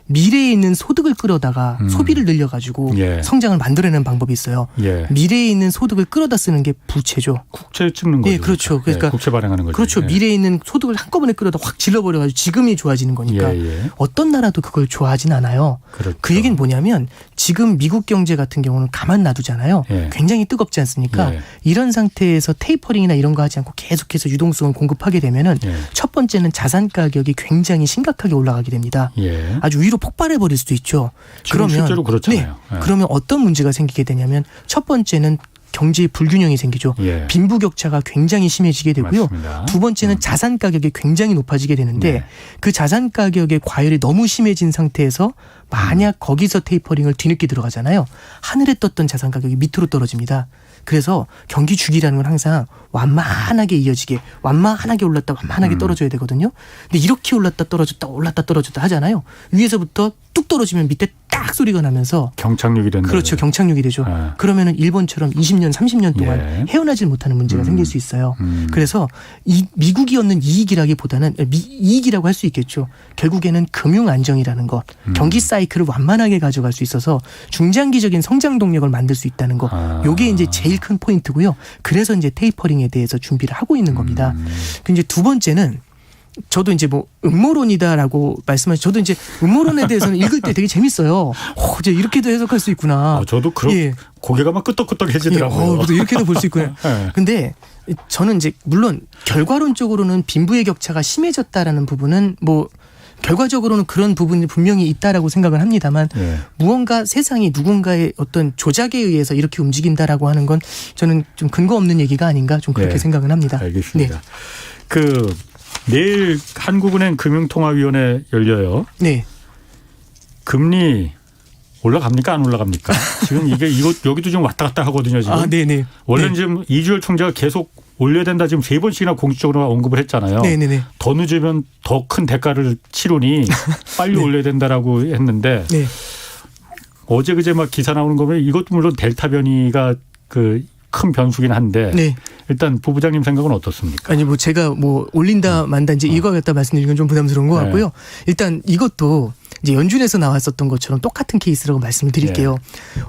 미래에 있는 소득을 끌어다가 소비를 늘려가지고 예. 성장을 만들어내는 방법이 있어요. 예. 미래에 있는 소득을 끌어다 쓰는 게 부채죠. 국채 찍는 거죠. 예, 그렇죠. 그러니까 국채 발행하는 거죠. 그렇죠. 예. 미래에 있는 소득을 한꺼번에 끌어다 확 질러버려가지고 지금이 좋아지는 거니까 예. 어떤 나라도 그걸 좋아하진 않아요. 그렇죠. 그 얘기는 뭐냐면 지금 미국 경제 같은 경우는 가만 놔두잖아요. 예. 굉장히 뜨겁지 않습니까? 예. 이런 상태에서 테이퍼링이나 이런 거 하지 않고 계속해서 유동성을 공급하게 되면은 예. 첫 번째는 자산 가격이 굉장히 심각하게 올라가게 됩니다. 예. 아주 위로 폭발해 버릴 수도 있죠. 지금 실제로 그렇잖아요. 네. 예. 그러면 어떤 문제가 생기게 되냐면 첫 번째는 경제의 불균형이 생기죠. 예. 빈부격차가 굉장히 심해지게 되고요. 맞습니다. 두 번째는 자산 가격이 굉장히 높아지게 되는데 네. 그 자산 가격의 과열이 너무 심해진 상태에서 만약 거기서 테이퍼링을 뒤늦게 들어가잖아요. 하늘에 떴던 자산 가격이 밑으로 떨어집니다. 그래서 경기 주기라는 건 항상 완만하게 이어지게 완만하게 올랐다 완만하게 떨어져야 되거든요. 근데 이렇게 올랐다 떨어졌다 하잖아요. 위에서부터 뚝 떨어지면 밑에 딱 소리가 나면서 경착륙이 된다. 그렇죠. 경착륙이 되죠. 예. 그러면은 일본처럼 20년, 30년 동안 예. 헤어나질 못하는 문제가 생길 수 있어요. 그래서 미국이 얻는 이익이라기보다는 이익이라고 할 수 있겠죠. 결국에는 금융 안정이라는 것, 경기 사이클을 완만하게 가져갈 수 있어서 중장기적인 성장 동력을 만들 수 있다는 것. 요게 이제 제일 큰 포인트고요. 그래서 이제 테이퍼링에 대해서 준비를 하고 있는 겁니다. 그 이제 두 번째는 저도 이제 음모론이다라고 말씀하신 저도 이제 음모론에 대해서는 읽을 때 되게 재밌어요. 이제 이렇게도 해석할 수 있구나. 저도 고개가 막 끄덕끄덕해지더라고요. 이렇게도 볼 수 있구나. 네. 근데 저는 이제 물론 결과론적으로는 빈부의 격차가 심해졌다라는 부분은 결과적으로는 그런 부분이 분명히 있다라고 생각을 합니다만 예. 무언가 세상이 누군가의 어떤 조작에 의해서 이렇게 움직인다라고 하는 건 저는 좀 근거 없는 얘기가 아닌가 좀 그렇게 네. 생각을 합니다. 알겠습니다. 내일 한국은행 금융통화위원회 열려요. 네. 금리 올라갑니까 안 올라갑니까? 지금 여기도 좀 왔다 갔다 하거든요. 지금. 네네. 원래는 네. 지금 이주열 총재가 계속 올려야 된다 지금 3번씩이나 공식적으로 언급을 했잖아요. 네네네. 더 늦으면 더 큰 대가를 치르니 빨리 네. 올려야 된다라고 했는데 네. 어제 그제 막 기사 나오는 거 보면 이것도 물론 델타 변이가 그 큰 변수긴 한데 네. 일단 부부장님 생각은 어떻습니까? 아니 뭐 제가 뭐 올린다 만다 이제 이거 갖다 말씀드리는 건 좀 부담스러운 것 같고요. 일단 이것도 이제 연준에서 나왔었던 것처럼 똑같은 케이스라고 말씀을 드릴게요.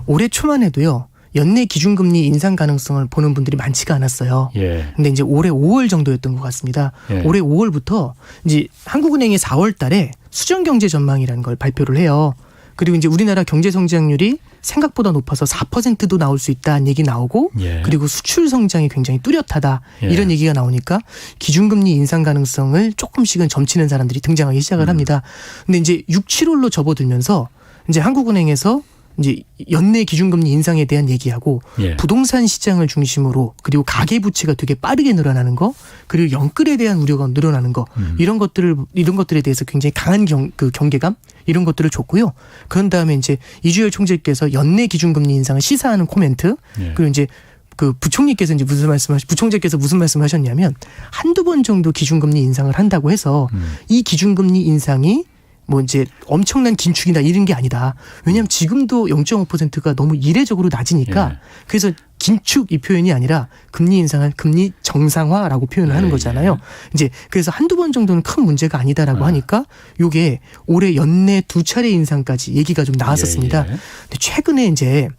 올해 초만 해도요. 연내 기준금리 인상 가능성을 보는 분들이 많지가 않았어요. 예. 근데 이제 올해 5월 정도였던 것 같습니다. 예. 올해 5월부터 이제 한국은행이 4월 달에 수정 경제 전망이라는 걸 발표를 해요. 그리고 이제 우리나라 경제 성장률이 생각보다 높아서 4%도 나올 수 있다는 얘기 나오고 예. 그리고 수출 성장이 굉장히 뚜렷하다 예. 이런 얘기가 나오니까 기준금리 인상 가능성을 조금씩은 점치는 사람들이 등장하기 시작을 합니다. 근데 이제 6, 7월로 접어들면서 이제 한국은행에서 이제 연내 기준금리 인상에 대한 얘기하고 예. 부동산 시장을 중심으로 그리고 가계부채가 되게 빠르게 늘어나는 거 그리고 영끌에 대한 우려가 늘어나는 거 이런 것들에 대해서 굉장히 강한 경계감 이런 것들을 줬고요. 그런 다음에 이제 이주열 총재께서 연내 기준금리 인상을 시사하는 코멘트 예. 그리고 이제 그 부총리께서 이제 부총재께서 무슨 말씀하셨냐면 한두 번 정도 기준금리 인상을 한다고 해서 이 기준금리 인상이 뭐 이제 엄청난 긴축이나 이런 게 아니다. 왜냐하면 지금도 0.5%가 너무 이례적으로 낮으니까 예. 그래서 긴축 이 표현이 아니라 금리 인상을 금리 정상화라고 표현을 하는 예, 거잖아요. 예. 이제 그래서 한두 번 정도는 큰 문제가 아니다라고 하니까 요게 올해 연내 2차례 인상까지 얘기가 좀 나왔었습니다. 예, 예. 근데 최근에 이제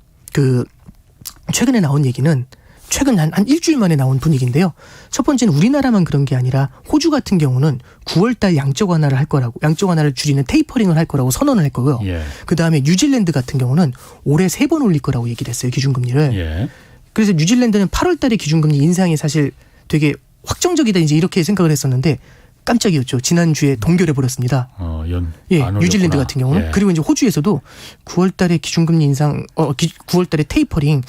최근에 나온 얘기는 최근 한 일주일 만에 나온 분위기인데요. 첫 번째는 우리나라만 그런 게 아니라 호주 같은 경우는 9월달 양적 완화를 줄이는 테이퍼링을 할 거라고 선언을 했고요. 예. 그다음에 뉴질랜드 같은 경우는 올해 3번 올릴 거라고 얘기를 했어요. 기준금리를. 예. 그래서 뉴질랜드는 8월달에 기준금리 인상이 사실 되게 확정적이다 이제 이렇게 생각을 했었는데 깜짝이었죠. 지난주에 동결해 버렸습니다. 예, 뉴질랜드 같은 경우는. 예. 그리고 이제 호주에서도 9월달에 기준금리 인상, 9월달에 테이퍼링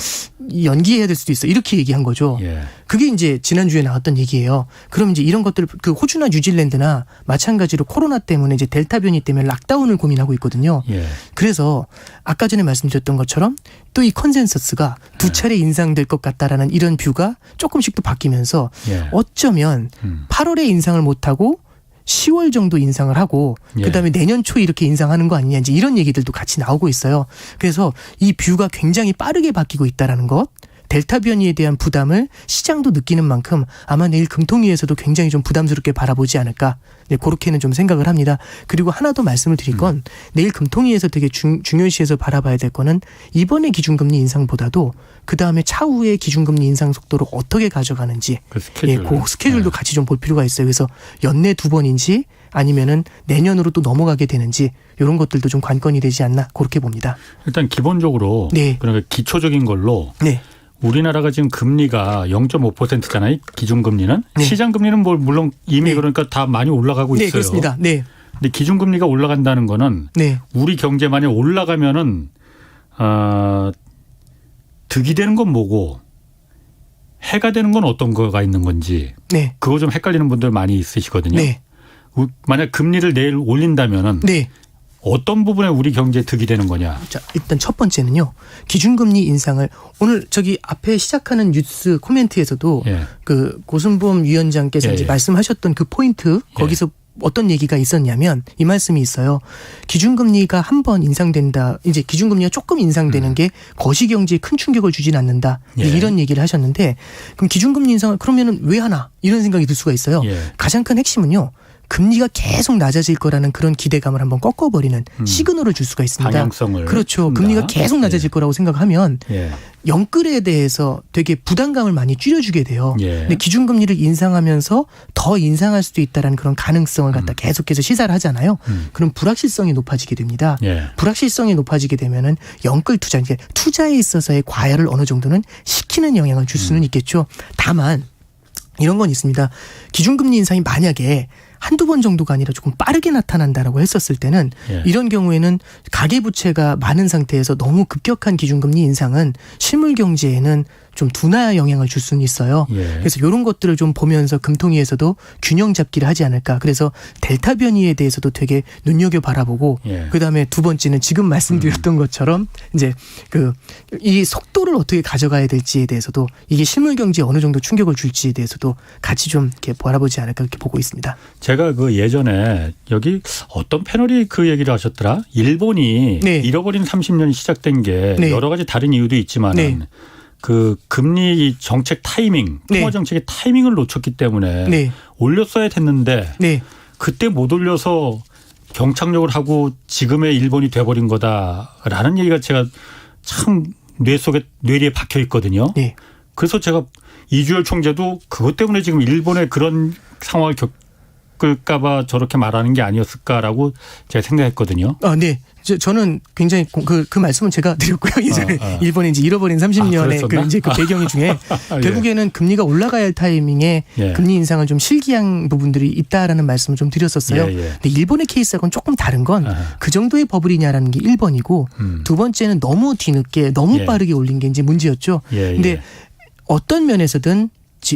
연기해야 될 수도 있어. 이렇게 얘기한 거죠. 예. 그게 이제 지난주에 나왔던 얘기예요. 그럼 이제 이런 것들, 그 호주나 뉴질랜드나 마찬가지로 코로나 때문에 이제 델타 변이 때문에 락다운을 고민하고 있거든요. 예. 그래서 아까 전에 말씀드렸던 것처럼 또 이 컨센서스가 2차례 인상될 것 같다라는 이런 뷰가 조금씩 또 바뀌면서 예. 어쩌면 8월에 인상을 못하고 10월 정도 인상을 하고 예. 그다음에 내년 초에 이렇게 인상하는 거 아니냐 이제 이런 얘기들도 같이 나오고 있어요. 그래서 이 뷰가 굉장히 빠르게 바뀌고 있다라는 것. 델타 변이에 대한 부담을 시장도 느끼는 만큼 아마 내일 금통위에서도 굉장히 좀 부담스럽게 바라보지 않을까. 네, 그렇게는 좀 생각을 합니다. 그리고 하나 더 말씀을 드릴 건 내일 금통위에서 되게 중요시해서 바라봐야 될 거는 이번에 기준금리 인상보다도 그다음에 차후에 기준금리 인상 속도를 어떻게 가져가는지 그 스케줄. 그 스케줄도 같이 좀 볼 필요가 있어요. 그래서 연내 2번인지 아니면은 내년으로 또 넘어가게 되는지 이런 것들도 좀 관건이 되지 않나 그렇게 봅니다. 일단 기본적으로 네. 그러니까 기초적인 걸로 네. 우리나라가 지금 금리가 0.5%잖아요. 기준금리는. 네. 시장금리는 뭐 물론 이미 네. 그러니까 다 많이 올라가고 있어요. 네, 그렇습니다. 네. 근데 기준금리가 올라간다는 거는 네. 우리 경제 만약 올라가면은 득이 되는 건 뭐고 해가 되는 건 어떤 거가 있는 건지 네. 그거 좀 헷갈리는 분들 많이 있으시거든요. 네. 만약 금리를 내일 올린다면은 네. 어떤 부분에 우리 경제에 득이 되는 거냐. 자, 일단 첫 번째는요. 기준금리 인상을 오늘 저기 앞에 시작하는 뉴스 코멘트에서도 예. 그 고승범 위원장께서 예, 이제 예. 말씀하셨던 그 포인트 거기서 어떤 얘기가 있었냐면 이 말씀이 있어요. 기준금리가 한 번 인상된다. 이제 기준금리가 조금 인상되는 게 거시경제에 큰 충격을 주진 않는다. 예. 이런 얘기를 하셨는데 그럼 기준금리 인상을 그러면은 왜 하나? 이런 생각이 들 수가 있어요. 예. 가장 큰 핵심은요. 금리가 계속 낮아질 거라는 그런 기대감을 한번 꺾어버리는 시그널을 줄 수가 있습니다. 방향성을 그렇죠. 준다. 금리가 계속 낮아질 거라고 생각하면 예. 영끌에 대해서 되게 부담감을 많이 줄여주게 돼요. 예. 근데 기준금리를 인상하면서 더 인상할 수도 있다라는 그런 가능성을 갖다 계속해서 시사를 하잖아요. 그럼 불확실성이 높아지게 됩니다. 예. 불확실성이 높아지게 되면은 영끌 투자, 이제 투자에 있어서의 과열을 어느 정도는 시키는 영향을 줄 수는 있겠죠. 다만 이런 건 있습니다. 기준금리 인상이 만약에 한두 번 정도가 아니라 조금 빠르게 나타난다라고 했었을 때는 예. 이런 경우에는 가계부채가 많은 상태에서 너무 급격한 기준금리 인상은 실물 경제에는 좀 둔화 영향을 줄 수는 있어요. 예. 그래서 이런 것들을 좀 보면서 금통위에서도 균형 잡기를 하지 않을까. 그래서 델타 변이에 대해서도 되게 눈여겨 바라보고 예. 그다음에 두 번째는 지금 말씀드렸던 것처럼 이제 이 속도를 어떻게 가져가야 될지에 대해서도 이게 실물 경제에 어느 정도 충격을 줄지에 대해서도 같이 좀 이렇게 바라보지 않을까 그렇게 보고 있습니다. 제가 그 예전에 여기 어떤 패널이 그 얘기를 하셨더라. 일본이 네. 잃어버린 30년이 시작된 게 네. 여러 가지 다른 이유도 있지만 네. 그 금리 정책 타이밍, 네. 통화 정책의 타이밍을 놓쳤기 때문에 네. 올렸어야 됐는데 네. 그때 못 올려서 경착륙을 하고 지금의 일본이 돼버린 거다라는 얘기가 제가 참 뇌리에 박혀 있거든요. 네. 그래서 제가 이주열 총재도 그것 때문에 지금 일본의 그런 상황을 겪을까봐 저렇게 말하는 게 아니었을까라고 제가 생각했거든요. 네. 저는 굉장히 그 말씀은 제가 드렸고요. 예전에 일본이 이제 잃어버린 30년의 그 배경 중에 결국에는 금리가 올라가야 할 타이밍에 예. 금리 인상을 좀 실기한 부분들이 있다라는 말씀을 좀 드렸었어요. 예, 예. 근데 일본의 케이스하고는 조금 다른 건 그 정도의 버블이냐라는 게 1번이고 두 번째는 너무 뒤늦게 너무 예. 빠르게 올린 게 이제 문제였죠. 예, 근데 예. 어떤 면에서든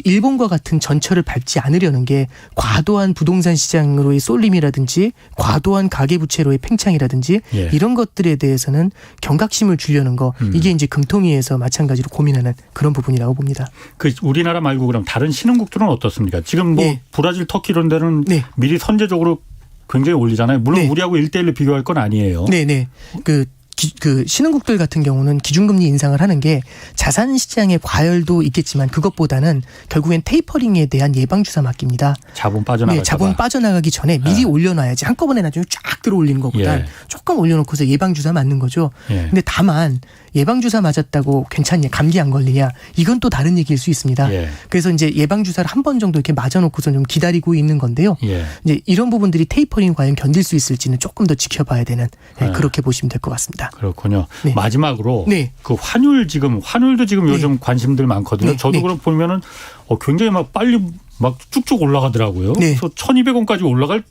일본과 같은 전철을 밟지 않으려는 게 과도한 부동산 시장으로의 쏠림이라든지 과도한 가계부채로의 팽창이라든지 예. 이런 것들에 대해서는 경각심을 주려는 거 이게 이제 금통위에서 마찬가지로 고민하는 그런 부분이라고 봅니다. 그 우리나라 말고 그럼 다른 신흥국들은 어떻습니까? 지금 뭐 네. 브라질, 터키 이런 데는 네. 미리 선제적으로 굉장히 올리잖아요. 물론 네. 우리하고 1대1로 비교할 건 아니에요. 네네. 그 신흥국들 같은 경우는 기준금리 인상을 하는 게 자산 시장의 과열도 있겠지만 그것보다는 결국엔 테이퍼링에 대한 예방주사 맞기입니다. 자본 빠져나갈까 봐. 자본 빠져나가기 전에 미리 올려놔야지 한꺼번에 나중에 쫙 들어 올리는 것보다 예. 조금 올려놓고서 예방주사 맞는 거죠. 예. 근데 다만 예방주사 맞았다고 괜찮냐, 감기 안 걸리냐, 이건 또 다른 얘기일 수 있습니다. 예. 그래서 이제 예방주사를 한 번 정도 이렇게 맞아놓고서 좀 기다리고 있는 건데요. 예. 이제 이런 부분들이 테이퍼링 과연 견딜 수 있을지는 조금 더 지켜봐야 되는 그렇게 보시면 될 것 같습니다. 그렇군요. 네. 마지막으로 네. 그 환율도 지금 요즘 관심들 많거든요. 네. 저도 네. 그럼 보면은 굉장히 막 빨리 막 쭉쭉 올라가더라고요. 네. 그래서 1,200원까지 올라갈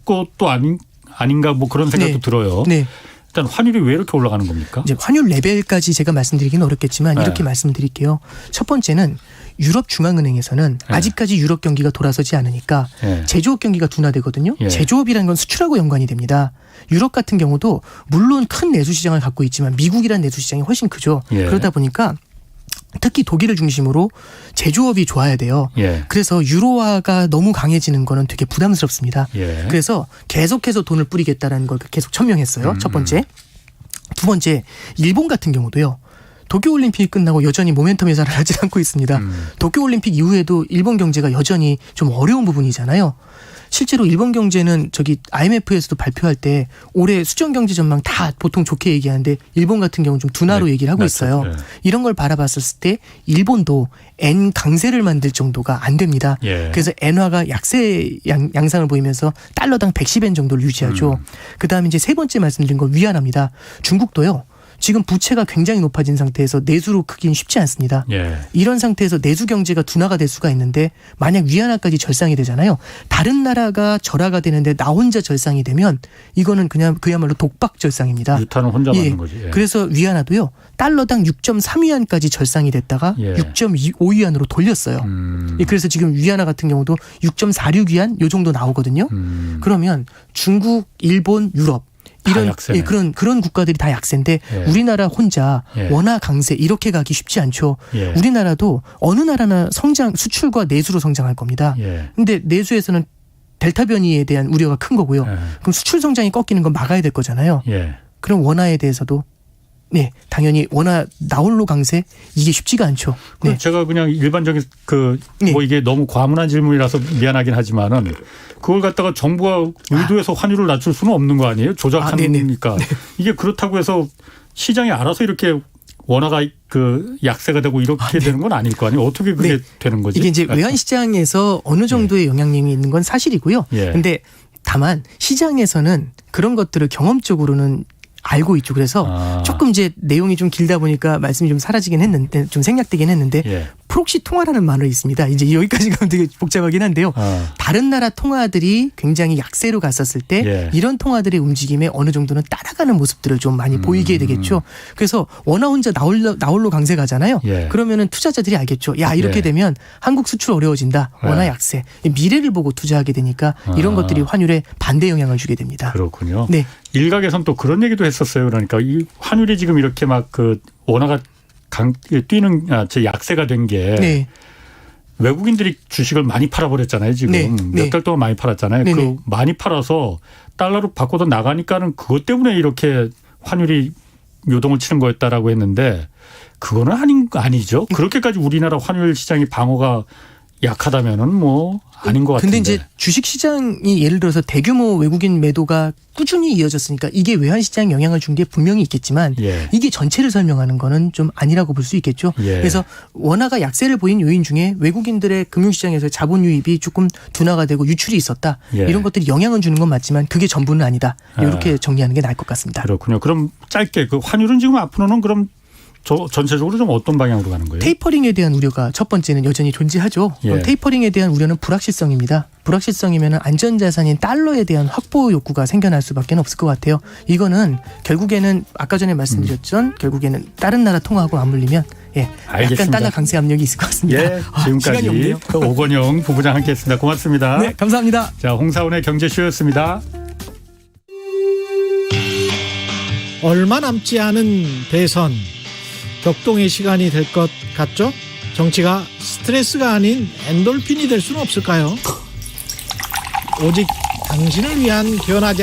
것도 아닌가 뭐 그런 생각도 네. 들어요. 네. 일단 환율이 왜 이렇게 올라가는 겁니까? 이제 환율 레벨까지 제가 말씀드리기는 어렵겠지만 네. 이렇게 말씀드릴게요. 첫 번째는 유럽 중앙은행에서는 네. 아직까지 유럽 경기가 돌아서지 않으니까 예. 제조업 경기가 둔화되거든요. 예. 제조업이라는 건 수출하고 연관이 됩니다. 유럽 같은 경우도 물론 큰 내수 시장을 갖고 있지만 미국이란 내수 시장이 훨씬 크죠. 예. 그러다 보니까 특히 독일을 중심으로 제조업이 좋아야 돼요. 예. 그래서 유로화가 너무 강해지는 거는 되게 부담스럽습니다. 예. 그래서 계속해서 돈을 뿌리겠다라는 걸 계속 천명했어요. 첫 번째. 두 번째, 일본 같은 경우도요. 도쿄올림픽이 끝나고 여전히 모멘텀 회사를 하지 않고 있습니다. 도쿄올림픽 이후에도 일본 경제가 여전히 좀 어려운 부분이잖아요. 실제로 일본 경제는 IMF에서도 발표할 때 올해 수정 경제 전망 다 보통 좋게 얘기하는데 일본 같은 경우는 좀 둔화로 네, 얘기를 하고 있어요. 네. 이런 걸 바라봤을 때 일본도 엔 강세를 만들 정도가 안 됩니다. 예. 그래서 엔화가 약세 양상을 보이면서 달러당 110엔 정도를 유지하죠. 그다음에 이제 세 번째 말씀드린 건 위안화입니다. 중국도요. 지금 부채가 굉장히 높아진 상태에서 내수로 크기는 쉽지 않습니다. 예. 이런 상태에서 내수 경제가 둔화가 될 수가 있는데 만약 위안화까지 절상이 되잖아요. 다른 나라가 절하가 되는데 나 혼자 절상이 되면 이거는 그냥 그야말로 독박 절상입니다. 유탄은 혼자 받는 거지. 예. 그래서 위안화도요. 달러당 6.3위안까지 절상이 됐다가 예. 6.5위안으로 돌렸어요. 그래서 지금 위안화 같은 경우도 6.46위안 요 정도 나오거든요. 그러면 중국, 일본, 유럽 이런 그런 국가들이 다 약세인데 예. 우리나라 혼자 예. 원화 강세 이렇게 가기 쉽지 않죠. 예. 우리나라도 어느 나라나 수출과 내수로 성장할 겁니다. 그런데 내수에서는 델타 변이에 대한 우려가 큰 거고요. 그럼 수출 성장이 꺾이는 건 막아야 될 거잖아요. 예. 그럼 원화에 대해서도 네, 당연히 원화 나홀로 강세 이게 쉽지가 않죠. 네. 제가 그냥 일반적인 뭐 이게 너무 과문한 질문이라서 미안하긴 하지만은 그걸 갖다가 정부가 의도해서 환율을 낮출 수는 없는 거 아니에요? 조작하니까. 이게 그렇다고 해서 시장이 알아서 이렇게 원화가 약세가 되고 이렇게 되는 건 아닐 거 아니에요? 어떻게 그게 되는 거지? 이게 이제 외환 시장에서 어느 정도의 영향력이 있는 건 사실이고요. 근데 다만 시장에서는 그런 것들을 경험적으로는 알고 있죠. 그래서 조금 이제 내용이 좀 길다 보니까 말씀이 좀 사라지긴 했는데 좀 생략되긴 했는데 프록시 통화라는 말이 있습니다. 이제 여기까지 가면 되게 복잡하긴 한데요. 다른 나라 통화들이 굉장히 약세로 갔었을 때 예. 이런 통화들의 움직임에 어느 정도는 따라가는 모습들을 좀 많이 보이게 되겠죠. 그래서 원화 혼자 나홀로 강세 가잖아요. 예. 그러면은 투자자들이 알겠죠. 야, 이렇게 예. 되면 한국 수출 어려워진다. 원화 예. 약세. 미래를 보고 투자하게 되니까 이런 것들이 환율에 반대 영향을 주게 됩니다. 그렇군요. 네. 일각에선 또 그런 얘기도 했었어요. 그러니까 이 환율이 지금 이렇게 막 그 원화가 뛰는 제 약세가 된 게 네. 외국인들이 주식을 많이 팔아버렸잖아요. 지금 네. 몇 달 동안 많이 팔았잖아요. 네. 그 많이 팔아서 달러로 바꿔서 나가니까는 그것 때문에 이렇게 환율이 요동을 치는 거였다라고 했는데 그거는 아니죠. 그렇게까지 우리나라 환율 시장이 방어가 약하다면은 뭐 아닌 것 같은데. 근데 이제 주식 시장이 예를 들어서 대규모 외국인 매도가 꾸준히 이어졌으니까 이게 외환 시장에 영향을 준 게 분명히 있겠지만 예. 이게 전체를 설명하는 거는 좀 아니라고 볼 수 있겠죠. 예. 그래서 원화가 약세를 보인 요인 중에 외국인들의 금융시장에서 자본 유입이 조금 둔화가 되고 유출이 있었다. 예. 이런 것들이 영향을 주는 건 맞지만 그게 전부는 아니다. 이렇게 정리하는 게 나을 것 같습니다. 그렇군요. 그럼 짧게 그 환율은 지금 앞으로는 그럼 전체적으로 좀 어떤 방향으로 가는 거예요? 테이퍼링에 대한 우려가 첫 번째는 여전히 존재하죠. 예. 그럼 테이퍼링에 대한 우려는 불확실성입니다. 불확실성이면 안전자산인 달러에 대한 확보 욕구가 생겨날 수밖에 없을 것 같아요. 이거는 결국에는 아까 전에 말씀드렸던 결국에는 다른 나라 통화하고 맞물리면 알겠습니다. 약간 달러 강세 압력이 있을 것 같습니다. 예, 시간이 지금까지 없네요. 오건영 부부장 함께했습니다. 고맙습니다. 네, 감사합니다. 자, 홍사원의 경제쇼였습니다. 얼마 남지 않은 대선 격동의 시간이 될 것 같죠? 정치가 스트레스가 아닌 엔돌핀이 될 수는 없을까요? 오직 당신을 위한 변하지